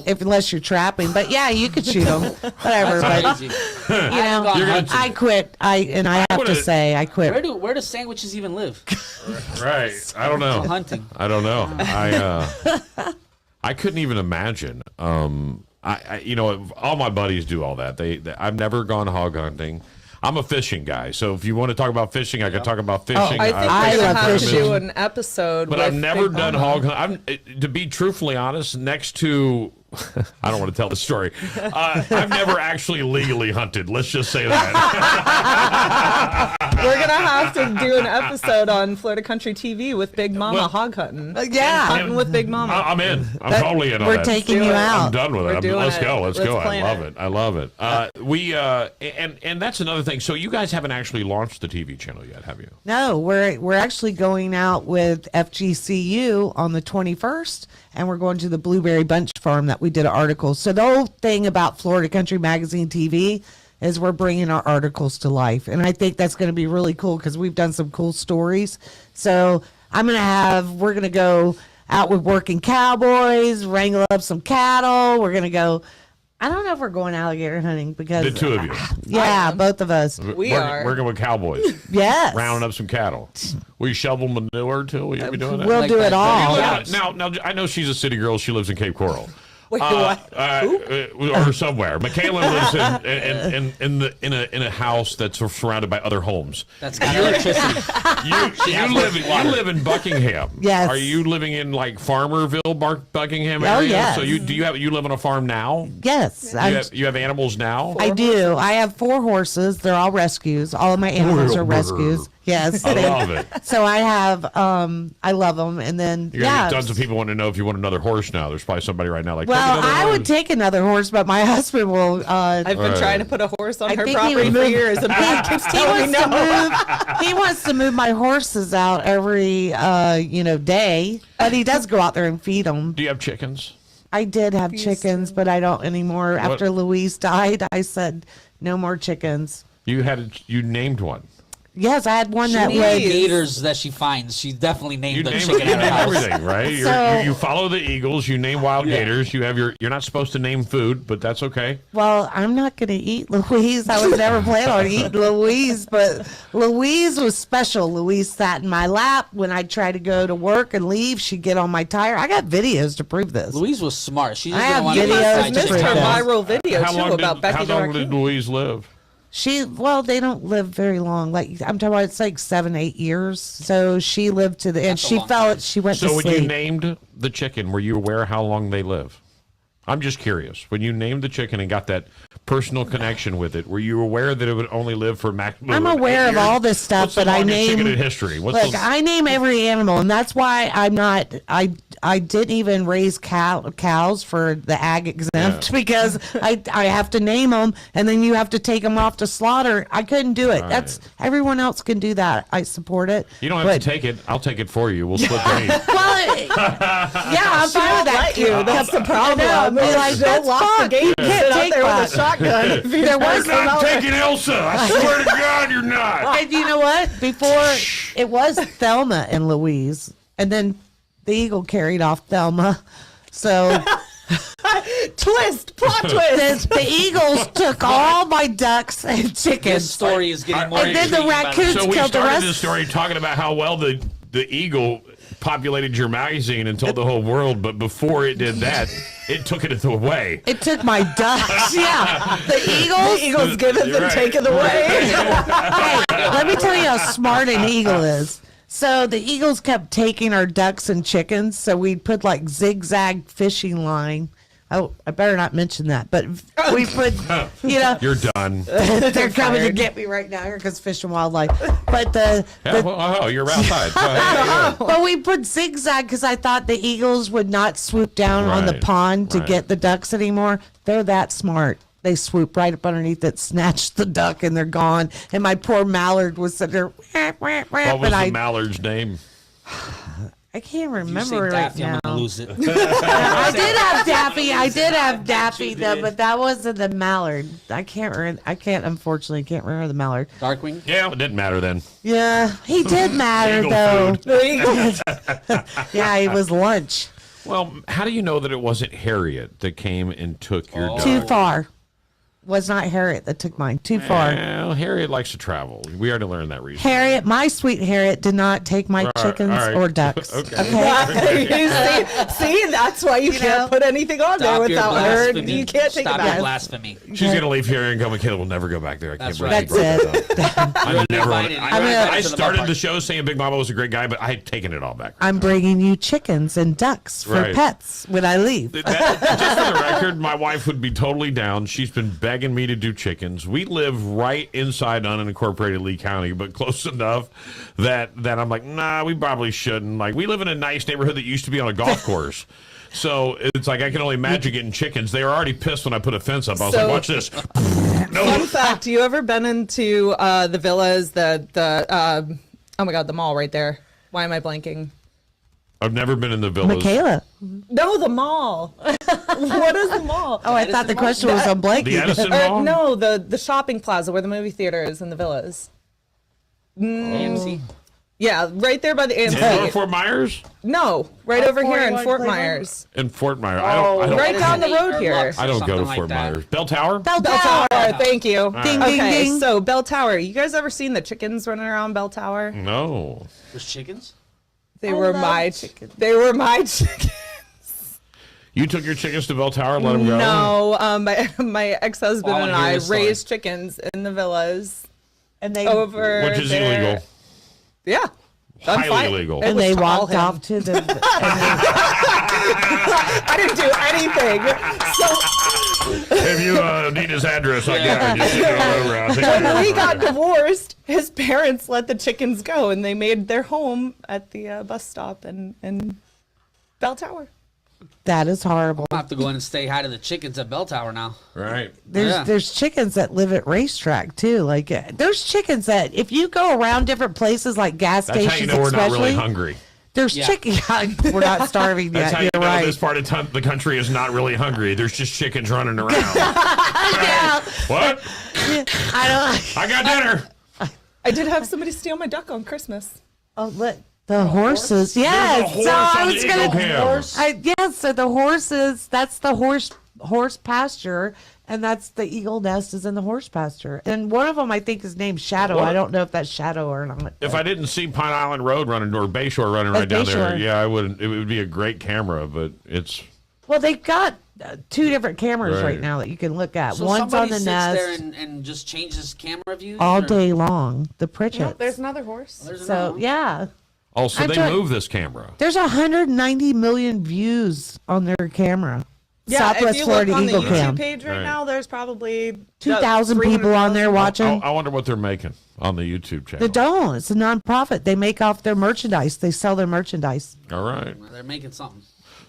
Speaker 3: unless you're trapping, but yeah, you could shoot them, whatever. But
Speaker 2: Crazy.
Speaker 3: you know,
Speaker 2: You're gonna-
Speaker 3: I quit. I have to
Speaker 1: would've-
Speaker 3: say, I quit.
Speaker 2: Where do sandwiches even live?
Speaker 1: Right. I don't know.
Speaker 2: Hunting.
Speaker 1: I don't know. I couldn't even imagine. I you know, all my buddies do all that. I've never gone hog hunting. I'm a fishing guy, so if you want to talk about fishing, I can talk about fishing.
Speaker 4: I think
Speaker 3: I
Speaker 4: we're
Speaker 3: love
Speaker 4: gonna have to
Speaker 3: fishing.
Speaker 4: do an episode.
Speaker 1: But
Speaker 4: with
Speaker 1: I've never
Speaker 4: Big
Speaker 1: done
Speaker 4: Mama.
Speaker 1: hog hunt. To be truthfully honest, next to, I don't want to tell the story. I've never actually legally hunted. Let's just say that.
Speaker 4: We're gonna have to do an episode on Florida Country TV with Big Mama
Speaker 1: Well,
Speaker 4: hog hunting.
Speaker 3: Yeah.
Speaker 4: Hunting with Big Mama.
Speaker 1: I'm in. I'm totally in on
Speaker 3: We're
Speaker 1: that.
Speaker 3: taking
Speaker 4: Do
Speaker 3: you
Speaker 4: it.
Speaker 3: out.
Speaker 1: I'm done with
Speaker 4: We're
Speaker 1: it.
Speaker 4: doing
Speaker 1: Let's
Speaker 4: it.
Speaker 1: go. Let's
Speaker 4: Let's
Speaker 1: go. I
Speaker 4: plan
Speaker 1: love
Speaker 4: it.
Speaker 1: it. I love it. And that's another thing. So you guys haven't actually launched the TV channel yet, have you?
Speaker 3: No, we're actually going out with FGCU on the 21st, and we're going to the Blueberry Bunch Farm that we did an article. So the whole thing about Florida Country Magazine TV is we're bringing our articles to life, and I think that's going to be really cool because we've done some cool stories. So we're going to go out with working cowboys, wrangle up some cattle. We're going to go. I don't know if we're going alligator hunting because
Speaker 1: The two of you.
Speaker 3: yeah, both of us.
Speaker 4: We
Speaker 1: Working-
Speaker 4: are.
Speaker 1: Working with cowboys.
Speaker 3: Yes.
Speaker 1: Rounding up some cattle. Will you shovel manure too? Will you be doing that?
Speaker 3: We'll
Speaker 2: Like
Speaker 3: do
Speaker 2: that.
Speaker 3: it all.
Speaker 2: Yeah.
Speaker 1: Now, I know she's a city girl. She lives in Cape Coral.
Speaker 4: Wait, what?
Speaker 1: Or somewhere. Michaela lives in a house that's surrounded by other homes.
Speaker 2: That's got electricity.
Speaker 1: You live in Buckingham.
Speaker 3: Yes.
Speaker 1: Are you living in like Farmerville, Buckingham
Speaker 3: Oh,
Speaker 1: area?
Speaker 3: yes.
Speaker 1: So you live on a farm now?
Speaker 3: Yes.
Speaker 1: You have animals now?
Speaker 3: I do. I have 4 horses. They're all rescues. All of my animals are rescues. Yes.
Speaker 1: I love it.
Speaker 3: So I have, I love them. And then,
Speaker 1: You're gonna
Speaker 3: yeah.
Speaker 1: get tons of people want to know if you want another horse now. There's probably somebody right now like.
Speaker 3: Well,
Speaker 1: "Take another
Speaker 3: I would
Speaker 1: horse."
Speaker 3: take another horse, but my husband will.
Speaker 4: I've been
Speaker 1: Right.
Speaker 4: trying to put a horse on
Speaker 3: I
Speaker 4: her
Speaker 3: think he
Speaker 4: property
Speaker 3: would
Speaker 4: for
Speaker 3: move-
Speaker 4: years, and Pat keeps
Speaker 3: He
Speaker 4: telling me
Speaker 3: wants to
Speaker 4: no.
Speaker 3: move. He wants to move my horses out every, day, but he does go out there and feed them.
Speaker 1: Do you have chickens?
Speaker 3: I did have chickens, but I don't anymore. After Louise died, I said no more chickens.
Speaker 1: You named one.
Speaker 3: Yes, I had one that
Speaker 2: Any
Speaker 3: was.
Speaker 2: gators that she finds, she definitely
Speaker 1: You
Speaker 2: named the
Speaker 1: name,
Speaker 2: chicken
Speaker 1: you
Speaker 2: at her
Speaker 1: name
Speaker 2: house.
Speaker 1: everything, right?
Speaker 3: So-
Speaker 1: you follow the eagles. You name wild
Speaker 2: Yeah.
Speaker 1: gators. You have you're not supposed to name food, but that's okay.
Speaker 3: Well, I'm not going to eat Louise. I was never planning on eating Louise, but Louise was special. Louise sat in my lap when I tried to go to work and leave. She'd get on my tire. I got videos to prove this.
Speaker 2: Louise was smart. She
Speaker 3: I
Speaker 2: just
Speaker 3: have
Speaker 2: didn't want to be a
Speaker 3: videos
Speaker 2: side
Speaker 3: to
Speaker 4: Missed
Speaker 2: chick.
Speaker 3: prove
Speaker 4: her
Speaker 3: that.
Speaker 4: viral video too about Becky
Speaker 1: how
Speaker 4: the
Speaker 1: long did
Speaker 4: raccoon.
Speaker 1: Louise live?
Speaker 3: They don't live very long. Like I'm talking about, it's like 7-8 years. So she lived to the end.
Speaker 2: That's a
Speaker 3: She
Speaker 2: long
Speaker 3: fell.
Speaker 2: time.
Speaker 3: She went
Speaker 1: So
Speaker 3: to
Speaker 1: when
Speaker 3: sleep.
Speaker 1: you named the chicken, were you aware how long they live? I'm just curious. When you named the chicken and got that personal connection with it, were you aware that it would only live for maximum?
Speaker 3: I'm aware of all this stuff,
Speaker 1: What's the
Speaker 3: but I
Speaker 1: longest chicken
Speaker 3: name.
Speaker 1: in history. What's
Speaker 3: Look, I name every animal, and that's why I'm not. I didn't even raise cows for the ag exempt because I have to name them, and then you have to take them off to slaughter. I couldn't do it. That's everyone else can do that. I support it.
Speaker 1: You don't have to take it. I'll take it for you. We'll split the meat.
Speaker 3: Well, yeah, I'm
Speaker 4: She
Speaker 3: fine with
Speaker 4: won't
Speaker 3: that.
Speaker 4: let you. That's the problem.
Speaker 3: I know, be like,
Speaker 4: Don't
Speaker 3: that's
Speaker 4: lock the
Speaker 3: fine.
Speaker 4: gate
Speaker 3: You
Speaker 4: and
Speaker 3: can't
Speaker 4: sit out
Speaker 3: take
Speaker 4: there
Speaker 3: that.
Speaker 4: with a shotgun. If you
Speaker 3: There
Speaker 4: try
Speaker 3: was
Speaker 4: to come
Speaker 1: Not
Speaker 4: out there.
Speaker 1: taking Elsa. I swear to God, you're not.
Speaker 3: And you know what? Before it was Thelma and Louise, and then the eagle carried off Thelma. So
Speaker 4: Plot twist.
Speaker 3: the eagles took all my ducks and
Speaker 2: This
Speaker 3: chickens.
Speaker 2: story is getting more
Speaker 3: And then the
Speaker 2: intriguing by
Speaker 3: raccoons-
Speaker 2: minute.
Speaker 1: So we
Speaker 3: killed the
Speaker 1: started
Speaker 3: rest.
Speaker 1: this story talking about how well the eagle populated your magazine and told the whole world, but before it did that, it took it away.
Speaker 3: It took my ducks. Yeah, the eagles.
Speaker 4: Eagles given
Speaker 1: You're
Speaker 4: and
Speaker 1: right.
Speaker 4: taken away.
Speaker 3: Hey, let me tell you how smart an eagle is. So the eagles kept taking our ducks and chickens. So we'd put like zigzag fishing line. Oh, I better not mention that. But we put,
Speaker 1: You're done.
Speaker 3: they're coming to get me right now here because Fish and Wildlife. But
Speaker 1: You're outside. Go ahead. How you doing?
Speaker 3: but we put zigzag because I thought the eagles would not swoop down on the
Speaker 1: Right,
Speaker 3: pond to
Speaker 1: right.
Speaker 3: get the ducks anymore. They're that smart. They swoop right up underneath it, snatch the duck, and they're gone. And my poor mallard was sitting there.
Speaker 1: What was
Speaker 3: and
Speaker 1: the mallard's name?
Speaker 3: I can't
Speaker 2: You say
Speaker 3: remember right
Speaker 2: Daffy, I'm
Speaker 3: now.
Speaker 2: gonna lose it.
Speaker 3: I did have Daffy. I did have Daffy, though, but that wasn't the mallard. I can't. Unfortunately, can't remember the mallard.
Speaker 2: Darkwing.
Speaker 1: Yeah, it didn't matter then.
Speaker 3: Yeah, he did matter
Speaker 1: Eagle
Speaker 3: though.
Speaker 1: food.
Speaker 3: Yeah, he was lunch.
Speaker 1: Well, how do you know that it wasn't Harriet that came and took your dog?
Speaker 3: Too far. Was not Harriet that took mine. Too far.
Speaker 1: Well, Harriet likes to travel. We already learned that reason.
Speaker 3: Harriet, my sweet Harriet, did not take my chickens
Speaker 1: all right.
Speaker 3: or ducks.
Speaker 1: Okay.
Speaker 4: See, that's why you can't put anything on there
Speaker 2: Stop your
Speaker 4: without her.
Speaker 2: blasphemy.
Speaker 4: You can't take
Speaker 2: Stop
Speaker 4: it
Speaker 2: your
Speaker 4: out.
Speaker 2: blasphemy.
Speaker 1: She's gonna leave here and go. Michaela will never go back there. I can't
Speaker 2: That's
Speaker 1: believe
Speaker 2: right.
Speaker 1: you brought
Speaker 3: That's
Speaker 1: that up. I never.
Speaker 2: invited.
Speaker 1: I,
Speaker 2: You're invited
Speaker 1: I
Speaker 2: to the
Speaker 1: started
Speaker 2: bar
Speaker 1: the show saying Big Mama was a great guy, but I had taken it all back.
Speaker 3: I'm bringing you chickens and ducks for
Speaker 1: Right.
Speaker 3: pets when I leave.
Speaker 1: Just for the record, my wife would be totally down. She's been begging me to do chickens. We live right inside unincorporated Lee County, but close enough that I'm like, nah, we probably shouldn't. Like, we live in a nice neighborhood that used to be on a golf course. So it's like I can only imagine getting chickens. They were already pissed when I put a fence up. I was
Speaker 4: So-
Speaker 1: like, watch this.
Speaker 4: Fun fact: you ever been into the villas? Oh my God, the mall right there. Why am I blanking?
Speaker 1: I've never been in the villas.
Speaker 3: Michaela.
Speaker 4: No, the mall. What is the mall?
Speaker 3: Oh, I thought the question was on Blakey.
Speaker 1: The Edison Mall?
Speaker 4: No, the shopping plaza where the movie theater is in the villas.
Speaker 2: AMC.
Speaker 4: Yeah, right there by the
Speaker 1: In
Speaker 4: AMC.
Speaker 1: Fort Myers?
Speaker 4: No, right over here in
Speaker 3: 41
Speaker 4: Fort
Speaker 3: Cleveland?
Speaker 4: Myers.
Speaker 1: In Fort Myers. I don't,
Speaker 4: Right down the road here.
Speaker 1: I don't go to Fort Myers. Bell Tower?
Speaker 3: Bell
Speaker 4: Bell
Speaker 3: Tower.
Speaker 4: Tower, thank you.
Speaker 3: Ding, ding,
Speaker 4: Okay,
Speaker 3: ding.
Speaker 4: so Bell Tower. You guys ever seen the chickens running around Bell Tower?
Speaker 1: No.
Speaker 2: There's chickens?
Speaker 4: They
Speaker 3: I
Speaker 4: were
Speaker 3: love
Speaker 4: my
Speaker 3: chickens.
Speaker 4: They were my chickens.
Speaker 1: You took your chickens to Bell Tower and let them go?
Speaker 4: No, my ex-husband
Speaker 2: I
Speaker 4: and
Speaker 2: wanna hear
Speaker 4: I
Speaker 2: this story.
Speaker 4: raised chickens in the villas
Speaker 3: And they
Speaker 4: over
Speaker 1: Which is
Speaker 4: there.
Speaker 1: illegal.
Speaker 4: Yeah. I'm
Speaker 1: Highly
Speaker 4: fine.
Speaker 1: illegal.
Speaker 4: It
Speaker 3: and
Speaker 4: was
Speaker 3: they
Speaker 4: to all
Speaker 3: walked
Speaker 4: him.
Speaker 3: off to the.
Speaker 4: I didn't do anything. So
Speaker 1: If you need his address, I can just send it all over. I'll take care
Speaker 4: when
Speaker 1: of
Speaker 4: we
Speaker 1: it.
Speaker 4: got divorced, his parents let the chickens go, and they made their home at the bus stop in Bell Tower.
Speaker 3: That is horrible.
Speaker 2: I'll have to go in and say hi to the chickens at Bell Tower now.
Speaker 1: Right.
Speaker 3: There's
Speaker 2: Yeah.
Speaker 3: there's chickens that live at racetrack too. Like there's chickens that if you go around different places like gas
Speaker 1: That's
Speaker 3: stations,
Speaker 1: how you know we're not
Speaker 3: especially,
Speaker 1: really hungry.
Speaker 3: there's
Speaker 2: Yeah.
Speaker 3: chicken. We're not starving
Speaker 1: That's
Speaker 3: yet.
Speaker 1: how you
Speaker 3: You're
Speaker 1: know
Speaker 3: right.
Speaker 1: this part of the country is not really hungry. There's just chickens running around.
Speaker 3: Yeah.
Speaker 1: What?
Speaker 3: I don't.
Speaker 1: I got dinner.
Speaker 4: I did have somebody steal my duck on Christmas.
Speaker 3: Oh, look. The horses, yes.
Speaker 1: There's a horse
Speaker 3: so I
Speaker 1: on
Speaker 3: was
Speaker 1: the
Speaker 3: gonna.
Speaker 1: Eagle Cam.
Speaker 3: Yes, so the horses. That's the horse pasture, and that's the eagle nest is in the horse pasture. And one of them, I think, is named Shadow.
Speaker 1: What?
Speaker 3: I don't know if that's Shadow or not.
Speaker 1: If I didn't see Pine Island Road running or Bayshore running
Speaker 3: That's
Speaker 1: right down there,
Speaker 3: Bayshore.
Speaker 1: yeah, I wouldn't. It would be a great camera, but it's
Speaker 3: Well, they've got two different cameras
Speaker 1: Right.
Speaker 3: right now that you can look at.
Speaker 2: So
Speaker 3: One's
Speaker 2: somebody
Speaker 3: on the
Speaker 2: sits
Speaker 3: nest
Speaker 2: there and just changes camera views?
Speaker 3: all
Speaker 2: or-
Speaker 3: day long. The Pritchett's.
Speaker 4: No, there's another horse.
Speaker 2: There's
Speaker 3: So
Speaker 2: another one?
Speaker 3: yeah,
Speaker 1: also
Speaker 3: I'm
Speaker 1: they
Speaker 3: trying-
Speaker 1: move this camera.
Speaker 3: there's 190 million views on their camera.
Speaker 4: Yeah,
Speaker 3: Southwest
Speaker 4: if you
Speaker 3: Florida
Speaker 4: look on
Speaker 3: Eagle
Speaker 4: the YouTube
Speaker 3: Cam.
Speaker 4: page right,
Speaker 1: Right.
Speaker 4: now, there's probably
Speaker 3: 2,000 people on there watching.
Speaker 1: I wonder what they're making on the YouTube channel.
Speaker 3: They don't. It's a nonprofit. They make off their merchandise. They sell their merchandise.
Speaker 1: All right.
Speaker 2: They're making something.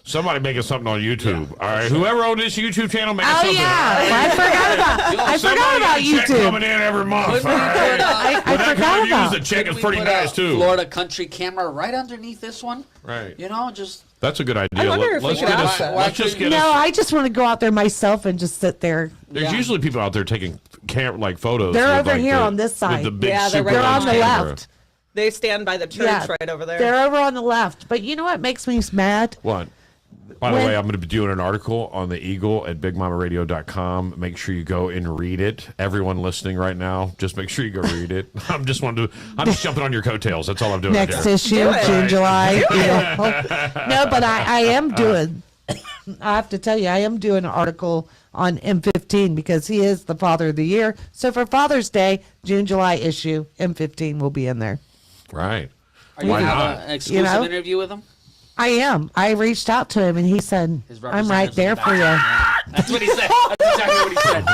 Speaker 1: Somebody making something on YouTube. All right. Whoever owned this YouTube channel, make
Speaker 3: Oh
Speaker 1: something.
Speaker 3: yeah, I forgot about. I
Speaker 1: Somebody
Speaker 3: forgot about
Speaker 1: got a check coming
Speaker 3: YouTube.
Speaker 1: in every month. All
Speaker 2: Couldn't we
Speaker 1: right.
Speaker 2: put,
Speaker 3: I
Speaker 1: With that
Speaker 3: forgot
Speaker 1: kind of views,
Speaker 3: about.
Speaker 1: the check is
Speaker 2: couldn't we
Speaker 1: pretty
Speaker 2: put a
Speaker 1: nice too.
Speaker 2: Florida country camera right underneath this one.
Speaker 1: Right.
Speaker 2: You know, just
Speaker 1: That's a good idea.
Speaker 4: I wonder if we
Speaker 1: Let's
Speaker 4: could
Speaker 1: get
Speaker 4: ask
Speaker 1: us.
Speaker 4: that.
Speaker 1: Let's just get
Speaker 3: No,
Speaker 1: us.
Speaker 3: I just want to go out there myself and just sit there.
Speaker 1: There's
Speaker 2: Yeah.
Speaker 1: usually people out there taking like photos.
Speaker 3: They're
Speaker 1: with,
Speaker 3: over
Speaker 1: like,
Speaker 3: here
Speaker 1: the-
Speaker 3: on this
Speaker 1: with
Speaker 3: side.
Speaker 1: the big
Speaker 4: Yeah, they're
Speaker 1: super
Speaker 4: right
Speaker 3: They're on
Speaker 1: lens
Speaker 3: the
Speaker 1: camera.
Speaker 3: left.
Speaker 4: They stand by the church
Speaker 3: Yeah,
Speaker 4: right over there.
Speaker 3: They're over on the left. But you know what makes me mad?
Speaker 1: What? By the
Speaker 3: When-
Speaker 1: way, I'm going to be doing an article on the Eagle at BigMamaRadio.com. Make sure you go and read it. Everyone listening right now, just make sure you go read it. I'm just jumping on your coattails. That's all I'm doing.
Speaker 3: Next
Speaker 1: right there.
Speaker 3: issue,
Speaker 4: Do it.
Speaker 3: June, July. You know. No, but I am doing. I have to tell you, I am doing an article on M15 because he is the father of the year. So for Father's Day, June, July issue, M15 will be in there.
Speaker 1: Right.
Speaker 2: are you
Speaker 1: Why
Speaker 2: gonna
Speaker 1: not?
Speaker 2: have an exclusive
Speaker 3: know?
Speaker 2: interview with him?
Speaker 3: I am. I reached out to him and he said,
Speaker 2: His
Speaker 3: I'm right
Speaker 2: representatives
Speaker 3: there
Speaker 2: in the
Speaker 3: for you.
Speaker 2: back. That's what he said. That's exactly what he said.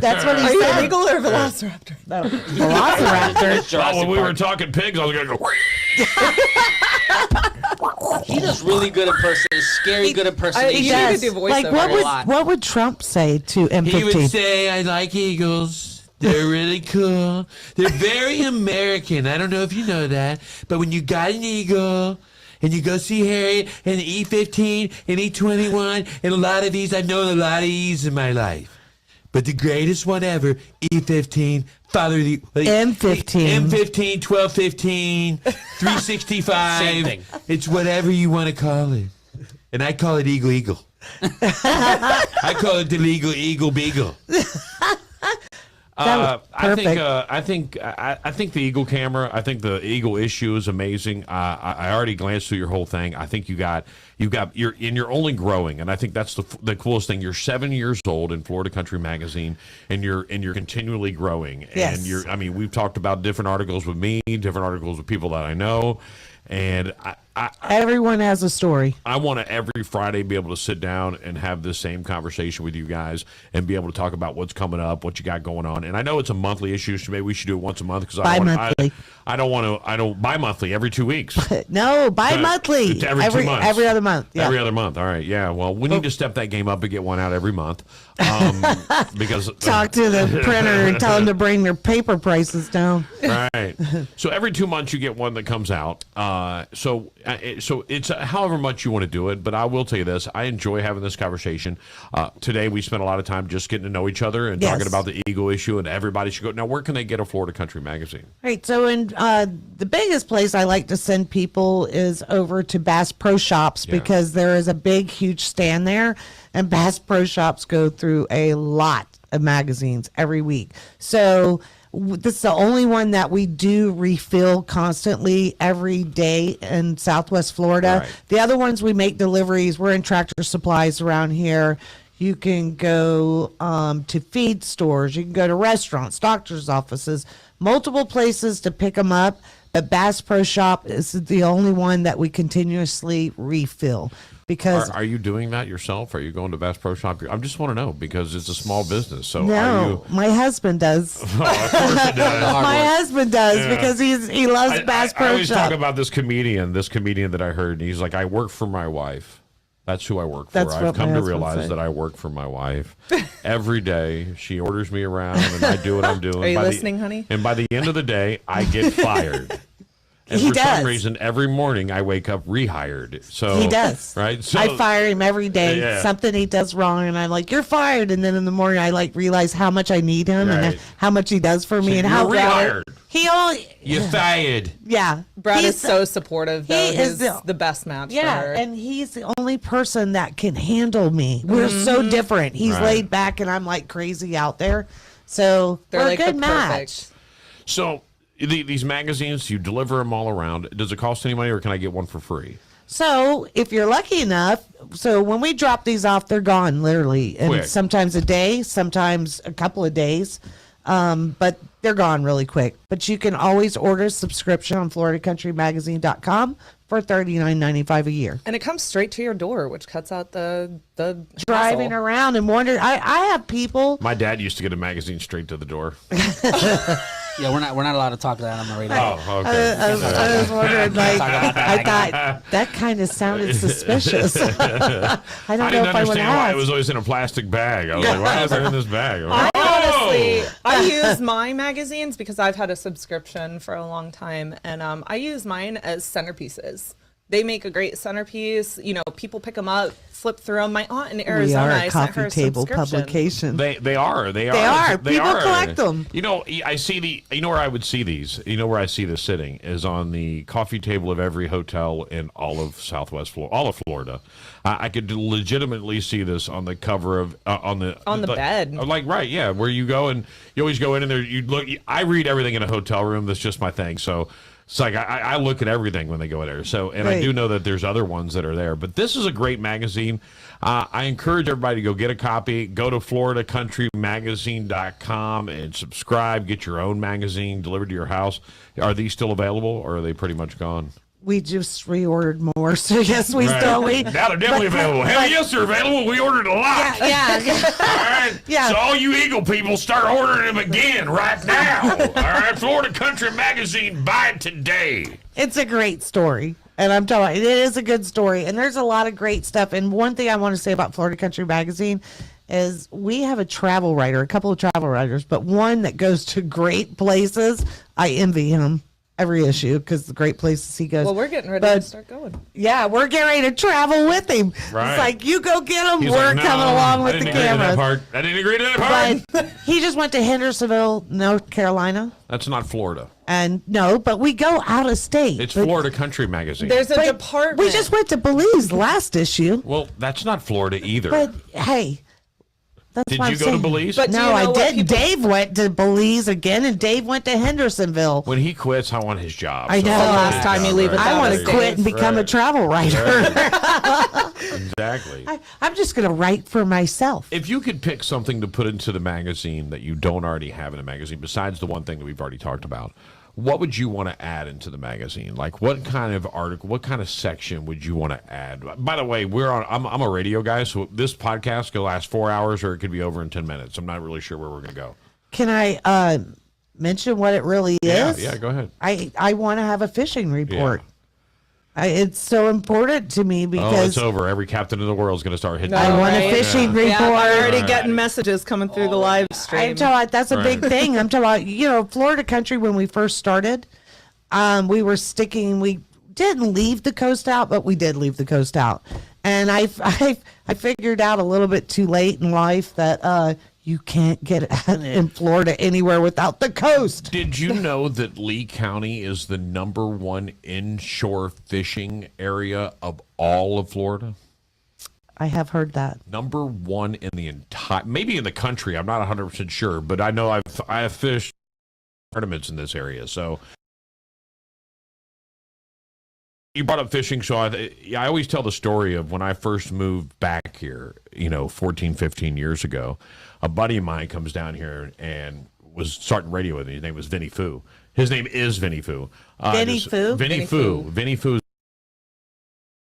Speaker 3: That's what he
Speaker 4: Are you
Speaker 3: said.
Speaker 4: illegal or velociraptor?
Speaker 3: No, Velociraptor.
Speaker 1: Oh, when we were talking pigs, I was going to go.
Speaker 2: He does really good scary good
Speaker 4: He
Speaker 2: impersonation.
Speaker 4: does. do voiceover
Speaker 3: Like
Speaker 2: a lot.
Speaker 3: what would Trump say to M15?
Speaker 5: He would say, I like eagles. They're really cool. They're very American. I don't know if you know that, but when you got an eagle and you go see Harriet and the E15 and E21 and a lot of these, I've known a lot of E's in my life. But the greatest one ever, E15, Father of the
Speaker 3: M15.
Speaker 5: M15, 1215, 365.
Speaker 2: Same thing.
Speaker 5: It's whatever you want to call it. And I call it Eagle Eagle. I call it the legal Eagle Beagle.
Speaker 3: That was perfect.
Speaker 1: I think the Eagle camera. I think the Eagle issue is amazing. I already glanced through your whole thing. I think you're only growing, and I think that's the coolest thing. You're 7 years old in Florida Country Magazine, and you're continually growing.
Speaker 3: Yes.
Speaker 1: And I mean, we've talked about different articles with me, different articles with people that I know, and
Speaker 3: Everyone has a story.
Speaker 1: I want to every Friday be able to sit down and have this same conversation with you guys and be able to talk about what's coming up, what you got going on. And I know it's a monthly issue, so maybe we should do it once a month because
Speaker 3: Bi-monthly.
Speaker 1: I don't bi-monthly every 2 weeks.
Speaker 3: No, bi-monthly.
Speaker 1: It's every 2 months.
Speaker 3: Every other month. Yeah.
Speaker 1: Every other month. All right. Yeah. Well, we need to step that game up and get one out every month because
Speaker 3: Talk to the printer and tell them to bring their paper prices down.
Speaker 1: Right. So every 2 months you get one that comes out. So So it's however much you want to do it, but I will tell you this: I enjoy having this conversation. Today we spent a lot of time just getting to know each other and talking about the ego issue, and everybody should go. Now, where can they get a Florida Country magazine?
Speaker 3: Right. So, in the biggest place I like to send people is over to Bass Pro Shops because there is a big, huge stand there, and Bass Pro Shops go through a lot of magazines every week. So this is the only one that we do refill constantly every day in Southwest Florida.
Speaker 1: Right.
Speaker 3: The other ones we make deliveries. We're in Tractor Supplies around here. You can go to feed stores. You can go to restaurants, doctor's offices, multiple places to pick them up. But Bass Pro Shop is the only one that we continuously refill. Because
Speaker 1: Are you doing that yourself? Are you going to Bass Pro Shop? I just want to know because it's a small business. So are
Speaker 3: no,
Speaker 1: you?
Speaker 3: my husband does.
Speaker 1: Oh, of course it does.
Speaker 3: My husband does because he loves Bass Pro
Speaker 1: I always
Speaker 3: Shop.
Speaker 1: talk about this comedian that I heard, and he's like, I work for my wife. That's who I work for.
Speaker 3: That's
Speaker 1: I've
Speaker 3: what
Speaker 1: come
Speaker 3: my
Speaker 1: to
Speaker 3: husband
Speaker 1: realize
Speaker 3: said.
Speaker 1: that I work for my wife. Every day, she orders me around, and I do what I'm doing.
Speaker 4: Are you
Speaker 1: By
Speaker 4: listening, honey?
Speaker 1: And by the end of the day, I get fired. And
Speaker 3: He
Speaker 1: for
Speaker 3: does.
Speaker 1: some reason, every morning I wake up rehired. So
Speaker 3: He does.
Speaker 1: right. So
Speaker 3: I fire him every day.
Speaker 1: Yeah.
Speaker 3: Something he does wrong, and I'm like, "You're fired." And then in the morning, I realize how much I need him
Speaker 1: Right.
Speaker 3: and how much he does for me,
Speaker 1: So
Speaker 3: and how
Speaker 1: you're rehired.
Speaker 3: he only
Speaker 5: You're fired.
Speaker 4: Brad
Speaker 3: He's
Speaker 4: is so supportive, though.
Speaker 3: he is
Speaker 4: He's
Speaker 3: the-
Speaker 4: the best match for
Speaker 3: Yeah,
Speaker 4: her.
Speaker 3: and he's the only person that can handle me. We're so different. He's
Speaker 1: Right.
Speaker 3: laid back, and I'm like crazy out there. So
Speaker 4: They're
Speaker 3: we're
Speaker 4: like
Speaker 3: a
Speaker 4: the
Speaker 3: good match.
Speaker 4: perfect.
Speaker 1: So these magazines, you deliver them all around. Does it cost any money, or can I get one for free?
Speaker 3: So if you're lucky enough, so when we drop these off, they're gone literally, and
Speaker 1: Quick.
Speaker 3: sometimes a day, sometimes a couple of days, but they're gone really quick. But you can always order a subscription on FloridaCountryMagazine.com for $39.95 a year.
Speaker 4: And it comes straight to your door, which cuts out the
Speaker 3: Driving
Speaker 4: hassle.
Speaker 3: around and wondering, I have people.
Speaker 1: My dad used to get a magazine straight to the door.
Speaker 2: Yeah, we're not allowed to talk that on the radio.
Speaker 1: Oh, okay.
Speaker 3: I was wondering, like, I thought that kind of sounded suspicious. I don't
Speaker 1: I
Speaker 3: know
Speaker 1: didn't
Speaker 3: if I would
Speaker 1: understand why it
Speaker 3: ask.
Speaker 1: was always in a plastic bag. I was like, why is it in this bag? I'm like,
Speaker 4: Honestly,
Speaker 1: oh!
Speaker 4: I use my magazines because I've had a subscription for a long time, and I use mine as centerpieces. They make a great centerpiece. You know, people pick them up, flip through them. My aunt in
Speaker 3: We
Speaker 4: Arizona,
Speaker 3: are
Speaker 4: I
Speaker 3: a
Speaker 4: sent her
Speaker 3: coffee
Speaker 4: a
Speaker 3: table
Speaker 4: subscription.
Speaker 3: publication.
Speaker 1: They are.
Speaker 3: are. People collect them.
Speaker 1: You know, I see you know where I would see these? You know where I see this sitting is on the coffee table of every hotel in all of Southwest Florida, all of Florida. I could legitimately see this on the cover of on the
Speaker 4: bed.
Speaker 1: Like right, yeah, where you go and you always go in and there. You look. I read everything in a hotel room. That's just my thing. So. It's like I look at everything when they go in there. So, and I
Speaker 3: Right.
Speaker 1: do know that there's other ones that are there. But this is a great magazine. I encourage everybody to go get a copy. Go to FloridaCountryMagazine.com and subscribe. Get your own magazine delivered to your house. Are these still available, or are they pretty much gone?
Speaker 3: We just reordered more, so yes, we still we.
Speaker 1: Now they're definitely available. Hell yes, they're available. We ordered a lot.
Speaker 3: Yeah,
Speaker 1: All right.
Speaker 3: Yeah.
Speaker 1: So all you Eagle people, start ordering them again right now. All right. Florida Country Magazine, buy it today.
Speaker 3: it's a great story, and I'm telling you, it is a good story, and there's a lot of great stuff. And one thing I want to say about Florida Country Magazine is we have a travel writer, a couple of travel writers, but one that goes to great places. I envy him every issue because the great places he goes.
Speaker 4: Well, we're getting ready
Speaker 3: But-
Speaker 4: to start going.
Speaker 3: Yeah, we're getting ready to travel with him.
Speaker 1: Right.
Speaker 3: It's like, you go get him.
Speaker 1: He's
Speaker 3: We're
Speaker 1: like, "No,
Speaker 3: coming along
Speaker 1: I
Speaker 3: with the
Speaker 1: didn't agree to that
Speaker 3: cameras.
Speaker 1: part. I didn't agree to that part.
Speaker 3: But he just went to Hendersonville, North Carolina.
Speaker 1: That's not Florida.
Speaker 3: And no, but we go out of state.
Speaker 1: It's
Speaker 3: But-
Speaker 1: Florida Country Magazine.
Speaker 4: There's a
Speaker 3: but
Speaker 4: department.
Speaker 3: We just went to Belize last issue.
Speaker 1: Well, that's not Florida either.
Speaker 3: But hey, that's
Speaker 1: Did
Speaker 3: what
Speaker 1: you
Speaker 3: I'm
Speaker 1: go to
Speaker 3: saying.
Speaker 1: Belize?
Speaker 4: But do
Speaker 3: No,
Speaker 4: you know
Speaker 3: I
Speaker 4: what
Speaker 3: didn't.
Speaker 4: people-
Speaker 3: Dave went to Belize again, and Dave went to Hendersonville.
Speaker 1: When he quits, I want his job.
Speaker 3: I know.
Speaker 1: I'll
Speaker 3: The
Speaker 1: take
Speaker 4: last
Speaker 1: his
Speaker 4: time
Speaker 1: job,
Speaker 4: you leave
Speaker 1: right?
Speaker 4: it
Speaker 3: I want to
Speaker 4: Dave.
Speaker 3: quit and become a
Speaker 1: Right.
Speaker 3: travel writer.
Speaker 1: Exactly.
Speaker 3: I'm just going to write for myself.
Speaker 1: If you could pick something to put into the magazine that you don't already have in a magazine, besides the one thing that we've already talked about, what would you want to add into the magazine? Like, what kind of article, what kind of section would you want to add? By the way, I'm a radio guy, so this podcast could last 4 hours or it could be over in 10 minutes. I'm not really sure where we're going to go.
Speaker 3: Can I mention what it really is?
Speaker 1: Yeah, go ahead.
Speaker 3: I want to have a fishing report. It's so important to me
Speaker 1: Oh,
Speaker 3: because
Speaker 1: it's over. Every captain in the world is going to start hitting.
Speaker 3: I
Speaker 4: No,
Speaker 3: want
Speaker 4: right?
Speaker 3: a fishing
Speaker 4: Yeah,
Speaker 3: report.
Speaker 4: I'm already
Speaker 1: Right.
Speaker 4: getting messages coming through the live stream.
Speaker 3: I'm talking about, that's a big
Speaker 1: Right.
Speaker 3: thing. I'm talking about, Florida Country, when we first started, we were sticking, we didn't leave the coast out, but we did leave the coast out. And I figured out a little bit too late in life that you can't get in Florida anywhere without the coast.
Speaker 1: Did you know that Lee County is the #1 inshore fishing area of all of Florida?
Speaker 3: I have heard that.
Speaker 1: #1 in the entire, maybe in the country. I'm not 100% sure, but I know I have fished tournaments in this area. So you brought up fishing, so I always tell the story of when I first moved back here, 14, 15 years ago. A buddy of mine comes down here and was starting radio with me. His name was Vinny Foo. His name is Vinny Foo.
Speaker 3: Vinny Foo?
Speaker 1: Vinny Foo. Vinny Foo.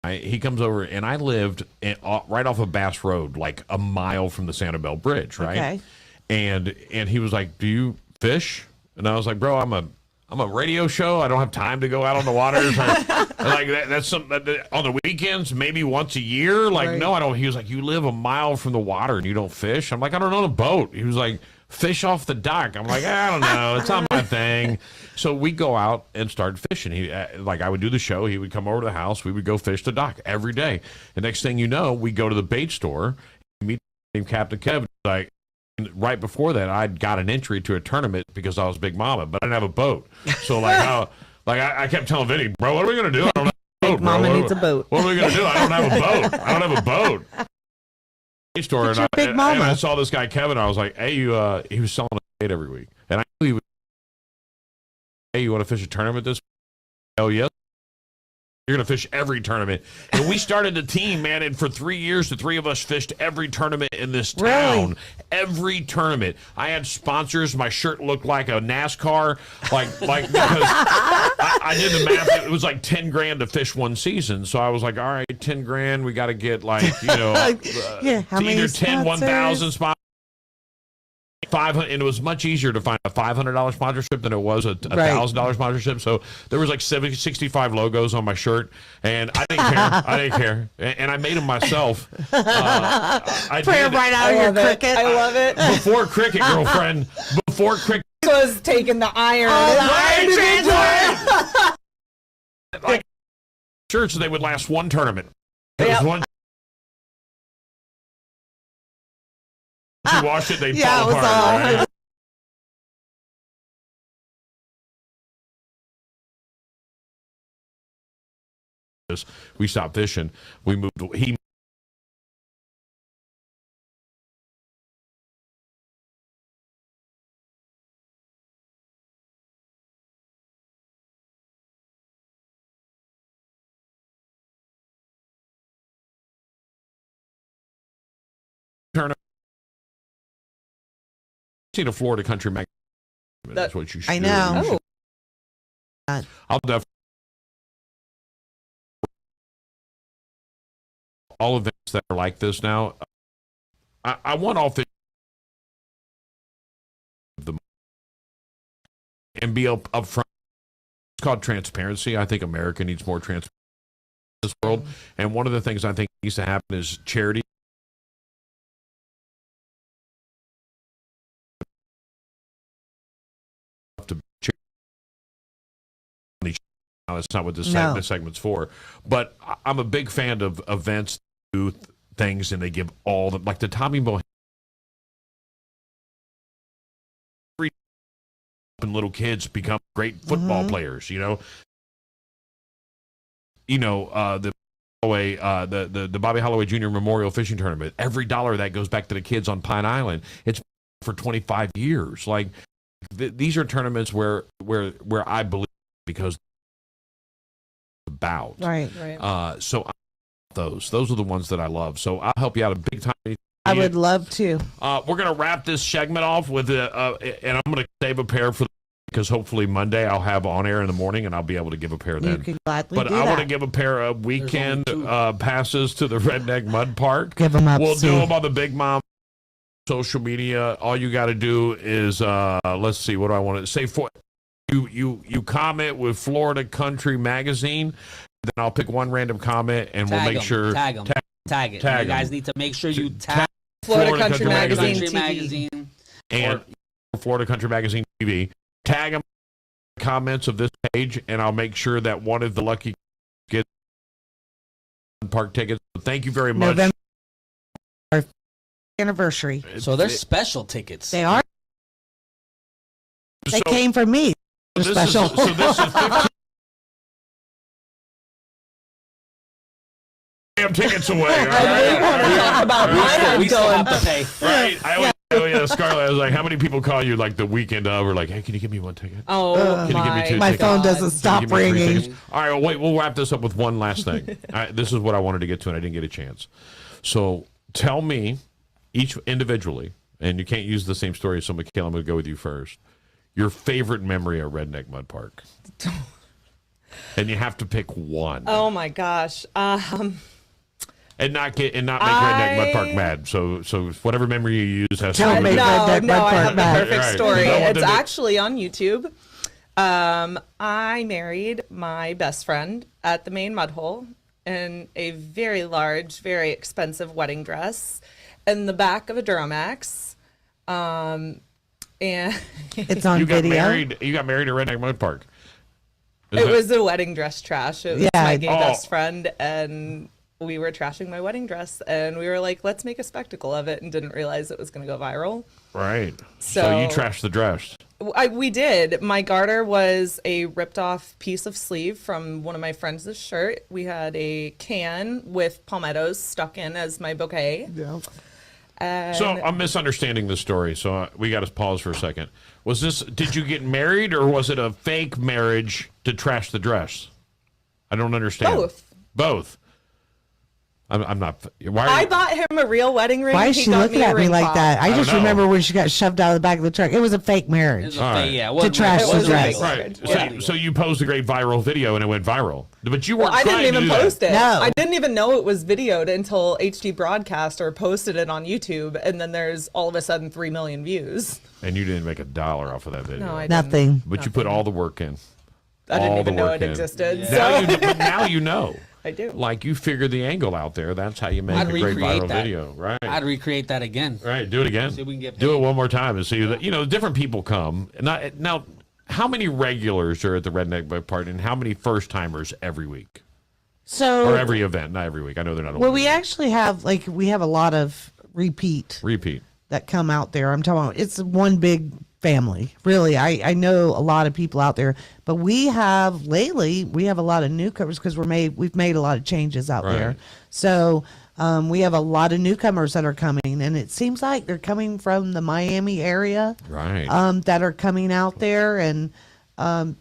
Speaker 1: He comes over, and I lived right off of Bass Road, like a mile from the Sanibel Bridge, right?
Speaker 3: Okay.
Speaker 1: And he was like, "Do you fish?" And I was like, "Bro, I'm a radio show. I don't have time to go out on the waters. Like that's something that on the weekends, maybe once a year. Like,
Speaker 4: Right.
Speaker 1: no, I don't." He was like, "You live a mile from the water and you don't fish?" I'm like, "I don't own a boat." He was like, "Fish off the dock." I'm like, "I don't know. It's not my thing." So we go out and start fishing. He like I would do the show. He would come over to the house. We would go fish the dock every day. The next thing you know, we go to the bait store. Meet Captain Kevin. Like, right before that, I'd got an entry to a tournament because I was Big Mama, but I didn't have a boat. So I kept telling Vinny, "Bro, what are we gonna do? I don't have a boat.
Speaker 4: Big Mama
Speaker 1: bro.
Speaker 4: needs a boat.
Speaker 1: What are we gonna do? I don't have a boat. I don't have a boat." Store
Speaker 3: But
Speaker 1: and
Speaker 3: you're Big Mama.
Speaker 1: I saw this guy Kevin. I was like, "Hey, he was selling a bait every week," and I knew he would. "Hey, you want to fish a tournament this?" "Hell yes." "You're going to fish every tournament." And we started a team, man, and for 3 years, the three of us fished every tournament in this town.
Speaker 3: Really?
Speaker 1: Every tournament. I had sponsors. My shirt looked like a NASCAR, like because I did the math. It was like 10 grand to fish one season. So I was like, all right, 10 grand. We got to get
Speaker 3: Yeah, how many
Speaker 1: either 10,
Speaker 3: sponsors?
Speaker 1: 1,000 sponsors. 500, and it was much easier to find a $500 sponsorship than it was a $1,000 sponsorship. So there was like 65 logos on my shirt, and I didn't care. And I made them myself. I
Speaker 3: Prayer
Speaker 1: did
Speaker 3: right out of your cricket.
Speaker 4: I love it.
Speaker 1: before cricket, girlfriend. Before cricket,
Speaker 4: Was taking the iron.
Speaker 1: like shirts, they would last one tournament. It was
Speaker 4: Yep.
Speaker 1: one. You wash it, they
Speaker 3: Yeah,
Speaker 1: fall
Speaker 3: it was
Speaker 1: apart.
Speaker 3: all-
Speaker 1: Right? We stopped fishing. We moved. He turn. Seen a Florida Country Magazine. That's what you should.
Speaker 3: I
Speaker 1: do.
Speaker 3: know.
Speaker 1: You should-
Speaker 4: Oh,
Speaker 1: I'll definitely. All events that are like this now. I want all things and be up front. It's called transparency. I think America needs more transparency in this world. And one of the things I think needs to happen is charity. Now, that's not what this
Speaker 3: No.
Speaker 1: segment's for. But I'm a big fan of events that do things, and they give all the, like the Tommy Bohannon. And little kids become great football players. The Bobby Holloway Jr. Memorial Fishing Tournament. Every dollar that goes back to the kids on Pine Island. It's for 25 years. Like these are tournaments where I believe because about
Speaker 3: Right.
Speaker 4: right.
Speaker 1: so those are the ones that I love. So I'll help you out a big time.
Speaker 3: I would love to.
Speaker 1: We're gonna wrap this segment off with and I'm gonna save a pair for because hopefully Monday I'll have on air in the morning and I'll be able to give a pair
Speaker 3: You
Speaker 1: then.
Speaker 3: can gladly
Speaker 1: But
Speaker 3: do
Speaker 1: I want to
Speaker 3: that.
Speaker 1: give a pair of weekend passes to the Redneck Mud Park.
Speaker 3: Give 'em up,
Speaker 1: We'll do
Speaker 3: Sue.
Speaker 1: them on the Big Mom social media. All you got to do is let's see, what do I want to say? For you comment with Florida Country Magazine. Then I'll pick one random comment and we'll make sure
Speaker 2: Tag them. Tag it.
Speaker 1: tag
Speaker 2: You guys
Speaker 1: 'em.
Speaker 2: need to make sure you tag
Speaker 4: Florida Country Magazine
Speaker 2: Country
Speaker 4: TV.
Speaker 2: Magazine.
Speaker 1: and Florida Country Magazine TV. Tag them comments of this page, and I'll make sure that one of the lucky Mud Park tickets. Thank you very much.
Speaker 3: November our anniversary.
Speaker 2: So they're special tickets.
Speaker 3: They are. They
Speaker 1: So
Speaker 3: came from me. They're
Speaker 1: this
Speaker 3: special.
Speaker 1: Is, so this is 15 damn tickets away. All right.
Speaker 4: Talk about what I'm
Speaker 2: we still
Speaker 4: doing.
Speaker 2: have to pay.
Speaker 1: Right. I always, oh yeah, Scarlett. I was like, how many people call you like the weekend of? Or like, hey, can you give me one ticket?
Speaker 4: Oh
Speaker 1: Can you give me two
Speaker 3: My
Speaker 1: tickets?
Speaker 3: phone doesn't
Speaker 1: Can you
Speaker 3: stop
Speaker 1: give me three
Speaker 3: ringing.
Speaker 1: tickets? All right, well, wait. We'll wrap this up with one last thing. This is what I wanted to get to, and I didn't get a chance. So tell me, each individually, and you can't use the same story. So, Michaela, I'm going to go with you first. Your favorite memory of Redneck Mud Park, and you have to pick one.
Speaker 4: Oh my gosh.
Speaker 1: And not make Redneck Mud Park mad. So whatever memory you use has
Speaker 3: Don't
Speaker 1: to
Speaker 3: make
Speaker 1: be.
Speaker 3: Redneck
Speaker 4: No,
Speaker 3: Mud
Speaker 4: I
Speaker 3: Park
Speaker 4: have the
Speaker 3: mad.
Speaker 4: perfect
Speaker 1: Right.
Speaker 4: story.
Speaker 1: No, what
Speaker 4: It's
Speaker 1: did it-
Speaker 4: actually on YouTube. I married my best friend at the main mud hole in a very large, very expensive wedding dress in the back of a Duramax. And
Speaker 3: It's on
Speaker 1: You got
Speaker 3: video.
Speaker 1: married. You got married at Redneck Mud Park. Is
Speaker 4: it
Speaker 1: that-
Speaker 4: was a wedding dress trash. It was
Speaker 3: Yeah.
Speaker 4: my gay
Speaker 1: Oh.
Speaker 4: best friend, and we were trashing my wedding dress, and we were like, let's make a spectacle of it, and didn't realize it was going to go viral.
Speaker 1: right. So you
Speaker 4: So-
Speaker 1: trashed the dress.
Speaker 4: We did. My garter was a ripped off piece of sleeve from one of my friends' shirt. We had a can with palmettos stuck in as my bouquet.
Speaker 3: Yeah.
Speaker 4: And
Speaker 1: So I'm misunderstanding the story. So we got to pause for a second. Was this? Did you get married, or was it a fake marriage to trash the dress? I don't understand.
Speaker 4: Both.
Speaker 1: Both. I'm not. Why?
Speaker 4: I bought him a real wedding ring.
Speaker 3: Why is
Speaker 4: He
Speaker 3: she
Speaker 4: got
Speaker 3: looking
Speaker 4: me a
Speaker 3: at me
Speaker 4: ring
Speaker 3: like
Speaker 4: pop.
Speaker 3: that? I
Speaker 1: don't
Speaker 3: just
Speaker 1: know.
Speaker 3: remember when she got shoved out of the back of the truck. It was a fake marriage.
Speaker 2: It's a
Speaker 1: All
Speaker 2: fake-
Speaker 1: right.
Speaker 2: yeah, it
Speaker 3: To
Speaker 2: wasn't-
Speaker 3: trash
Speaker 2: it
Speaker 3: the
Speaker 2: wasn't
Speaker 3: dress.
Speaker 2: fake.
Speaker 1: Right.
Speaker 2: Yeah.
Speaker 1: So you posed a great viral video and it went viral, but you weren't.
Speaker 4: I didn't
Speaker 1: trying to
Speaker 4: even
Speaker 1: do that.
Speaker 4: post it.
Speaker 3: No.
Speaker 4: I didn't even know it was videoed until HD Broadcast or posted it on YouTube, and then there's all of a sudden 3 million views.
Speaker 1: And you didn't make a dollar off of that video.
Speaker 4: No, I didn't.
Speaker 3: Nothing.
Speaker 1: But you put all the work in.
Speaker 4: I didn't
Speaker 1: All
Speaker 4: even
Speaker 1: the
Speaker 4: know
Speaker 1: work
Speaker 4: it
Speaker 1: in.
Speaker 4: existed.
Speaker 1: But now you know.
Speaker 4: I do.
Speaker 1: Like you figured the angle out there. That's how you make
Speaker 2: I'd
Speaker 1: a great
Speaker 2: recreate
Speaker 1: viral
Speaker 2: that.
Speaker 1: video, right?
Speaker 2: I'd recreate that again.
Speaker 1: Right, do it again.
Speaker 2: See if we can get
Speaker 1: do it
Speaker 2: paid.
Speaker 1: one more time and see that different people come. Now, how many regulars are at the Redneck Mud Park, and how many first timers every week
Speaker 3: So,
Speaker 1: or every event? Not every week. I know they're not.
Speaker 3: well,
Speaker 1: all
Speaker 3: we
Speaker 1: week.
Speaker 3: actually have we have a lot of repeat
Speaker 1: repeat.
Speaker 3: that come out there. I'm talking about it's one big family. Really, I know a lot of people out there, but we have a lot of newcomers because we've made a lot of changes out
Speaker 1: Right.
Speaker 3: there. So we have a lot of newcomers that are coming, and it seems like they're coming from the Miami area.
Speaker 1: Right.
Speaker 3: That are coming out there, and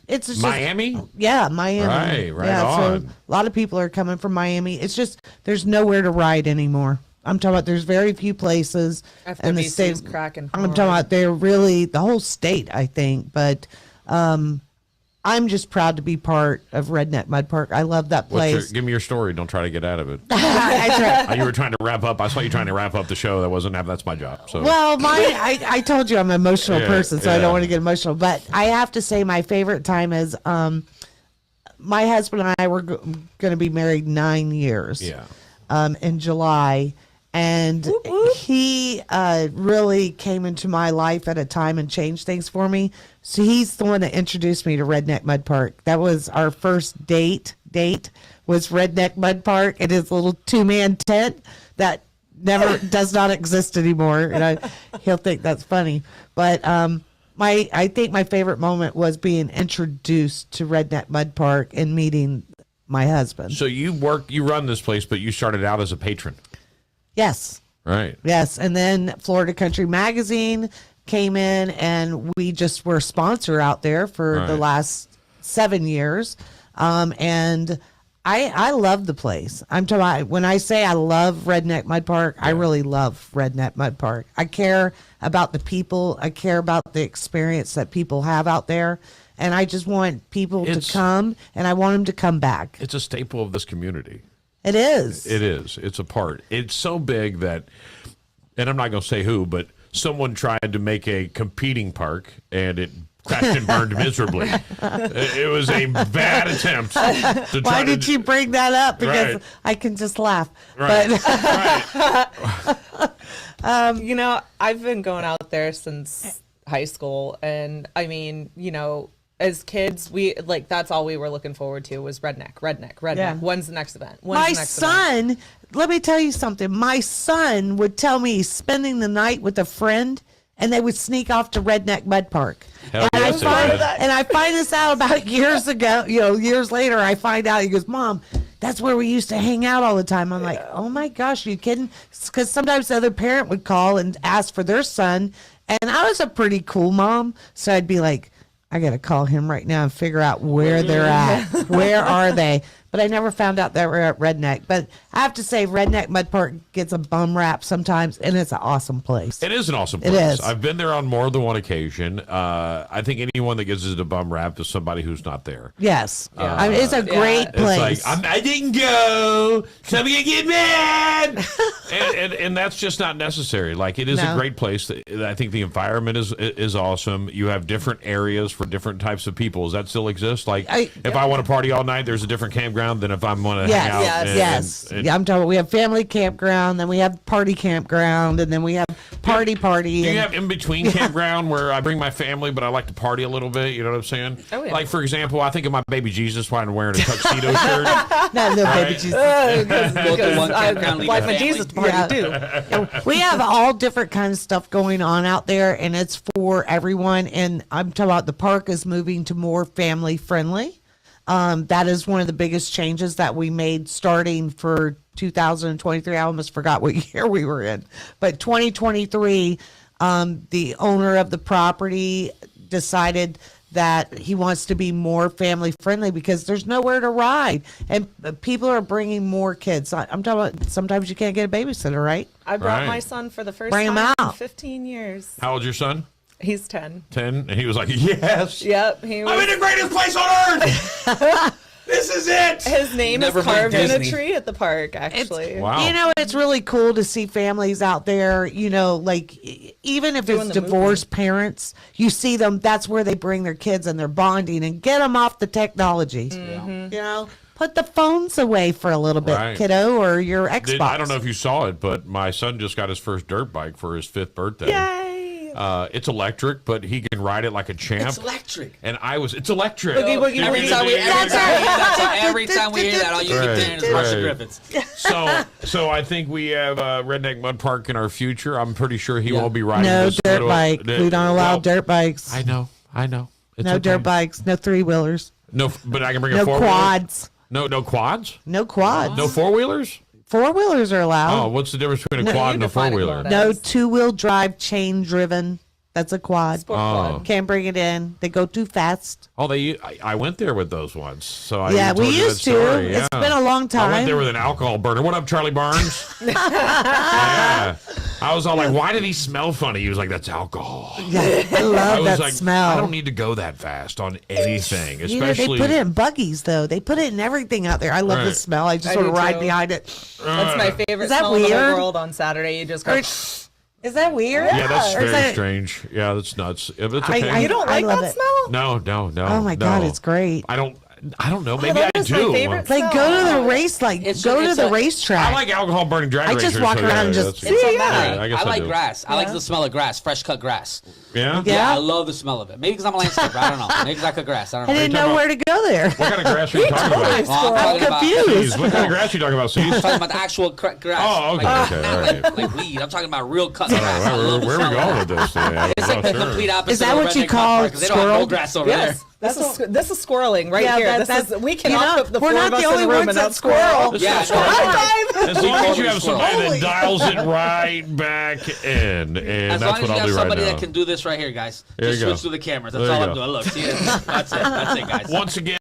Speaker 3: it's just
Speaker 1: Miami.
Speaker 3: Yeah, Miami.
Speaker 1: Right
Speaker 3: yeah, so
Speaker 1: on.
Speaker 3: a lot of people are coming from Miami. It's just there's nowhere to ride anymore. I'm talking about there's very few places in the
Speaker 4: FWC
Speaker 3: state.
Speaker 4: is cracking
Speaker 3: I'm
Speaker 4: hard.
Speaker 3: talking about they're really the whole state, I think. But I'm just proud to be part of Redneck Mud Park. I love that place.
Speaker 1: Give me your story. Don't try to get out of it.
Speaker 3: I try-
Speaker 1: You were trying to wrap up. I saw you trying to wrap up the show. That's my job. So
Speaker 3: Well, I told you I'm an emotional
Speaker 1: Yeah,
Speaker 3: person, so I
Speaker 1: yeah.
Speaker 3: don't want to get emotional. But I have to say, my favorite time is my husband and I were going to be married 9 years.
Speaker 1: Yeah.
Speaker 3: In July, and he really came into my life at a time and changed things for me. So he's the one that introduced me to Redneck Mud Park. That was our first date was Redneck Mud Park and his little 2-man tent that never does not exist anymore. And he'll think that's funny, but I think my favorite moment was being introduced to Redneck Mud Park and meeting my husband.
Speaker 1: So you run this place, but you started out as a patron,
Speaker 3: Yes.
Speaker 1: right?
Speaker 3: Yes, and then Florida Country Magazine came in, and we just were a sponsor out there for the
Speaker 1: Right.
Speaker 3: last 7 years. And I love the place. I'm talking about, when I say I love Redneck Mud Park, I really love Redneck Mud Park. I care about the people. I care about the experience that people have out there. And I just want people
Speaker 1: It's-
Speaker 3: to come, and I want them to come back.
Speaker 1: It's a staple of this community.
Speaker 3: It is.
Speaker 1: It is. It's a part. It's so big that, and I'm not going to say who, but someone tried to make a competing park, and it crashed and burned miserably. It was a bad attempt. To
Speaker 3: Why
Speaker 1: try
Speaker 3: did
Speaker 1: to,
Speaker 3: you bring that up? Because
Speaker 1: Right.
Speaker 3: I can just laugh.
Speaker 1: Right.
Speaker 3: But
Speaker 4: I've been going out there since high school, and I mean, as kids, we like that's all we were looking forward to was redneck.
Speaker 3: Yeah.
Speaker 4: When's the next event? When's
Speaker 3: My
Speaker 4: the next event?
Speaker 3: son, let me tell you something. My son would tell me he's spending the night with a friend, and they would sneak off to Redneck Mud Park.
Speaker 1: Hell
Speaker 3: And
Speaker 1: yes, they would.
Speaker 3: I find this out about years ago. Years later, I find out. He goes, "Mom, that's where we used to hang out all the time." I'm like, "Oh my gosh, are you kidding?" Because sometimes the other parent would call and ask for their son, and I was a pretty cool mom, so I'd be like, I got to call him right now and figure out where they're at. Where are they? But I never found out they were at Redneck. But I have to say, Redneck Mud Park gets a bum rap sometimes, and it's an awesome place.
Speaker 1: It is an awesome
Speaker 3: It
Speaker 1: place.
Speaker 3: is.
Speaker 1: I've been there on more than one occasion. I think anyone that gives it a bum rap is somebody who's not there.
Speaker 3: Yes. I mean, it's a great place.
Speaker 1: It's like, I didn't go. Somebody get mad. and that's just not necessary. Like, it is a
Speaker 3: No.
Speaker 1: great place. I think the environment is awesome. You have different areas for different types of people. Does that still exist? Like, if I want to party all night, there's a different campground than if I'm going to hang out.
Speaker 3: Yes.
Speaker 1: and-
Speaker 3: Yeah, I'm talking. We have family campground, then we have party campground, and then we have party.
Speaker 1: Do you have in between campground where I bring my family, but I like to party a little bit? You know what I'm saying?
Speaker 4: Oh, yeah.
Speaker 1: Like, for example, I think of my baby Jesus when I'm wearing a tuxedo shirt.
Speaker 3: no, baby
Speaker 1: Right.
Speaker 3: Jesus.
Speaker 2: Go to one campground, leave
Speaker 4: Wife
Speaker 2: your
Speaker 4: and
Speaker 2: family.
Speaker 4: Jesus party
Speaker 3: Yeah.
Speaker 4: too.
Speaker 3: We have all different kinds of stuff going on out there, and it's for everyone. And I'm talking about the park is moving to more family friendly. That is one of the biggest changes that we made starting for 2023. I almost forgot what year we were in, but 2023, the owner of the property decided that he wants to be more family friendly because there's nowhere to ride, and people are bringing more kids. I'm talking about sometimes you can't get a babysitter, right?
Speaker 4: I brought
Speaker 1: Right.
Speaker 4: my son for the first
Speaker 3: Bring him
Speaker 4: time in
Speaker 3: out.
Speaker 4: 15 years.
Speaker 1: How old's your son?
Speaker 4: He's 10.
Speaker 1: 10? And he was like, yes.
Speaker 4: Yep. He was,
Speaker 1: I'm in the greatest place on earth. This is it.
Speaker 4: his name
Speaker 2: Never
Speaker 4: is
Speaker 2: mind
Speaker 4: carved in a
Speaker 2: Disney.
Speaker 4: tree at the park, actually.
Speaker 1: Wow.
Speaker 3: It's really cool to see families out there, like even if
Speaker 4: Doing
Speaker 3: it's
Speaker 4: the
Speaker 3: divorced parents, you see them, that's where they bring their kids and they're bonding and get them off the technology. Put the phones away for a little bit,
Speaker 1: Right.
Speaker 3: kiddo, or your Xbox.
Speaker 1: I don't know if you saw it, but my son just got his first dirt bike for his 5th birthday.
Speaker 4: Yay.
Speaker 1: It's electric, but he can ride it like a champ.
Speaker 2: It's electric.
Speaker 1: And it's electric.
Speaker 4: Boogie, boogie,
Speaker 2: Every
Speaker 4: boogie.
Speaker 2: time we every time we hear that, all you keep
Speaker 1: Right,
Speaker 2: hearing is Marsha
Speaker 1: right.
Speaker 2: Griffiths.
Speaker 1: So I think we have Redneck Mud Park in our future. I'm pretty sure he
Speaker 2: Yeah.
Speaker 1: won't be riding
Speaker 3: No
Speaker 1: this
Speaker 3: dirt
Speaker 1: little-
Speaker 3: bike. We don't allow
Speaker 1: well,
Speaker 3: dirt bikes.
Speaker 1: I know. It's
Speaker 3: No
Speaker 1: okay.
Speaker 3: dirt bikes. No three wheelers.
Speaker 1: No, but I can bring a
Speaker 3: No
Speaker 1: 4-wheeler.
Speaker 3: quads.
Speaker 1: No quads.
Speaker 3: No quads.
Speaker 1: No 4-wheelers.
Speaker 3: 4-wheelers are allowed.
Speaker 1: Oh, what's the difference between a quad and a
Speaker 4: define a
Speaker 1: 4-wheeler?
Speaker 4: quad.
Speaker 3: No 2-wheel drive, chain driven. That's a quad.
Speaker 4: Sport
Speaker 1: Oh.
Speaker 4: quad.
Speaker 3: Can't bring it in. They go too fast.
Speaker 1: Oh, I went there with those ones. So I
Speaker 3: Yeah,
Speaker 1: even
Speaker 3: we
Speaker 1: told you
Speaker 3: used
Speaker 1: that
Speaker 3: to.
Speaker 1: story.
Speaker 3: It's
Speaker 1: Yeah.
Speaker 3: been a long
Speaker 1: I went there
Speaker 3: time.
Speaker 1: with an alcohol burner. What up, Charlie Barnes? Yeah. I was all like, why did he smell funny? He was like, that's alcohol.
Speaker 3: Yeah, I
Speaker 1: I
Speaker 3: love
Speaker 1: was
Speaker 3: that
Speaker 1: like,
Speaker 3: smell.
Speaker 1: I don't need to go that fast on anything,
Speaker 3: You know, they
Speaker 1: especially.
Speaker 3: put it in buggies though. They put it in everything out there. I love the
Speaker 1: Right.
Speaker 3: smell. I just
Speaker 4: I
Speaker 3: sort of
Speaker 4: do
Speaker 3: ride
Speaker 4: too.
Speaker 3: behind it.
Speaker 4: That's my favorite
Speaker 3: Is that
Speaker 4: smell in the
Speaker 3: weird?
Speaker 4: whole world on Saturday. You just go,
Speaker 3: Is that weird?
Speaker 1: Yeah, that's
Speaker 3: Or is
Speaker 1: very
Speaker 3: that-
Speaker 1: strange. Yeah, that's nuts. If it's
Speaker 3: I-
Speaker 1: okay.
Speaker 4: you don't
Speaker 3: I
Speaker 4: like
Speaker 3: love
Speaker 4: that
Speaker 3: it.
Speaker 4: smell?
Speaker 1: No.
Speaker 3: Oh my God,
Speaker 1: no.
Speaker 3: it's great.
Speaker 1: I don't know. Maybe
Speaker 4: that
Speaker 1: I
Speaker 4: is my
Speaker 1: do.
Speaker 4: favorite
Speaker 3: Like go to the race, like
Speaker 2: It's-
Speaker 3: go to
Speaker 2: it's
Speaker 3: the
Speaker 2: a-
Speaker 3: racetrack.
Speaker 1: I like alcohol burning drag
Speaker 3: I
Speaker 1: racers.
Speaker 3: just walk
Speaker 1: so
Speaker 3: around
Speaker 1: yeah,
Speaker 3: and just-
Speaker 1: that's-
Speaker 2: It's
Speaker 4: Yeah.
Speaker 2: automatic.
Speaker 1: I guess
Speaker 2: I
Speaker 1: I
Speaker 2: like
Speaker 1: do.
Speaker 2: grass. I like the smell of grass, fresh cut grass.
Speaker 1: Yeah.
Speaker 3: Yeah.
Speaker 2: I love the smell of it. Maybe because I'm a landscaper. I don't know. Maybe because I cut grass. I don't
Speaker 3: I
Speaker 2: know.
Speaker 3: didn't
Speaker 1: talking
Speaker 3: know
Speaker 1: about-
Speaker 3: where to go there.
Speaker 1: What kind of grass are you talking about?
Speaker 2: Well, I'm talking about-
Speaker 3: confused.
Speaker 1: Jeez, what kind of grass are you talking about,
Speaker 2: I'm
Speaker 1: Cease?
Speaker 2: talking about the actual grass.
Speaker 1: Oh, okay,
Speaker 2: Like,
Speaker 1: okay, all right.
Speaker 2: like weed. I'm talking about real cut grass. I
Speaker 1: Where,
Speaker 2: love the
Speaker 1: where are we
Speaker 2: smell of
Speaker 1: going
Speaker 2: it.
Speaker 1: with this? Yeah,
Speaker 2: It's like the
Speaker 1: sure.
Speaker 2: complete opposite.
Speaker 3: Is that
Speaker 2: of
Speaker 3: what you
Speaker 2: redneck
Speaker 3: call
Speaker 2: mud park, 'cause they don't have
Speaker 3: squirrel?
Speaker 2: no grass over
Speaker 4: Yes.
Speaker 2: there.
Speaker 4: This is squirreling right here. We cannot put the
Speaker 3: we're
Speaker 4: four
Speaker 3: not
Speaker 4: of us
Speaker 3: the
Speaker 4: in
Speaker 3: only
Speaker 4: the room
Speaker 3: ones
Speaker 4: and
Speaker 3: that
Speaker 4: not squirrel.
Speaker 2: Yeah,
Speaker 1: Squirrel.
Speaker 2: no,
Speaker 1: As long as you have somebody
Speaker 3: Holy-
Speaker 1: that dials it right back in, and
Speaker 2: As
Speaker 1: that's
Speaker 2: long
Speaker 1: what
Speaker 2: as you
Speaker 1: I'll
Speaker 2: have
Speaker 1: do right
Speaker 2: somebody
Speaker 1: now.
Speaker 2: that can do this right here, guys.
Speaker 1: There
Speaker 2: Just
Speaker 1: you go.
Speaker 2: switch to the cameras. That's
Speaker 1: There
Speaker 2: all
Speaker 1: you
Speaker 2: I'm
Speaker 1: go.
Speaker 2: doing. Look, see it? That's it. That's it, guys.
Speaker 1: Once again,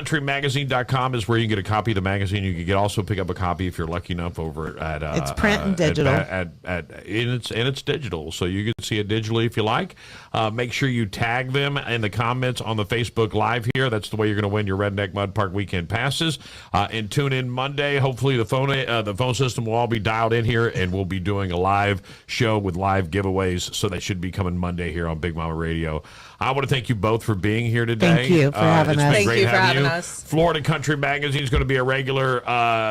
Speaker 1: FloridaCountryMagazine.com is where you can get a copy of the magazine. You can also pick up a copy if you're lucky enough over at.
Speaker 3: It's print and digital.
Speaker 1: And it's digital, so you can see it digitally if you like. Make sure you tag them in the comments on the Facebook Live here. That's the way you're going to win your Redneck Mud Park weekend passes. And tune in Monday. Hopefully the phone system will all be dialed in here, and we'll be doing a live show with live giveaways. So that should be coming Monday here on Big Mama Radio. I want to thank you both for being here today.
Speaker 3: Thank you for having
Speaker 1: It's
Speaker 3: us.
Speaker 1: been
Speaker 4: Thank
Speaker 1: great
Speaker 4: you for
Speaker 1: having
Speaker 4: having us.
Speaker 1: Florida Country Magazine is going to be a regular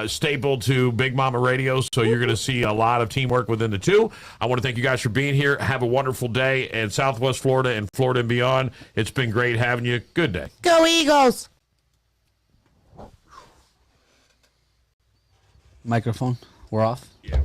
Speaker 1: staple to Big Mama Radio, so you're going to see a lot of teamwork within the two. I want to thank you guys for being here. Have a wonderful day in Southwest Florida and Florida and beyond. It's been great having you. you. Good day.
Speaker 3: Go Eagles!
Speaker 2: Microphone. We're off.
Speaker 1: Yeah.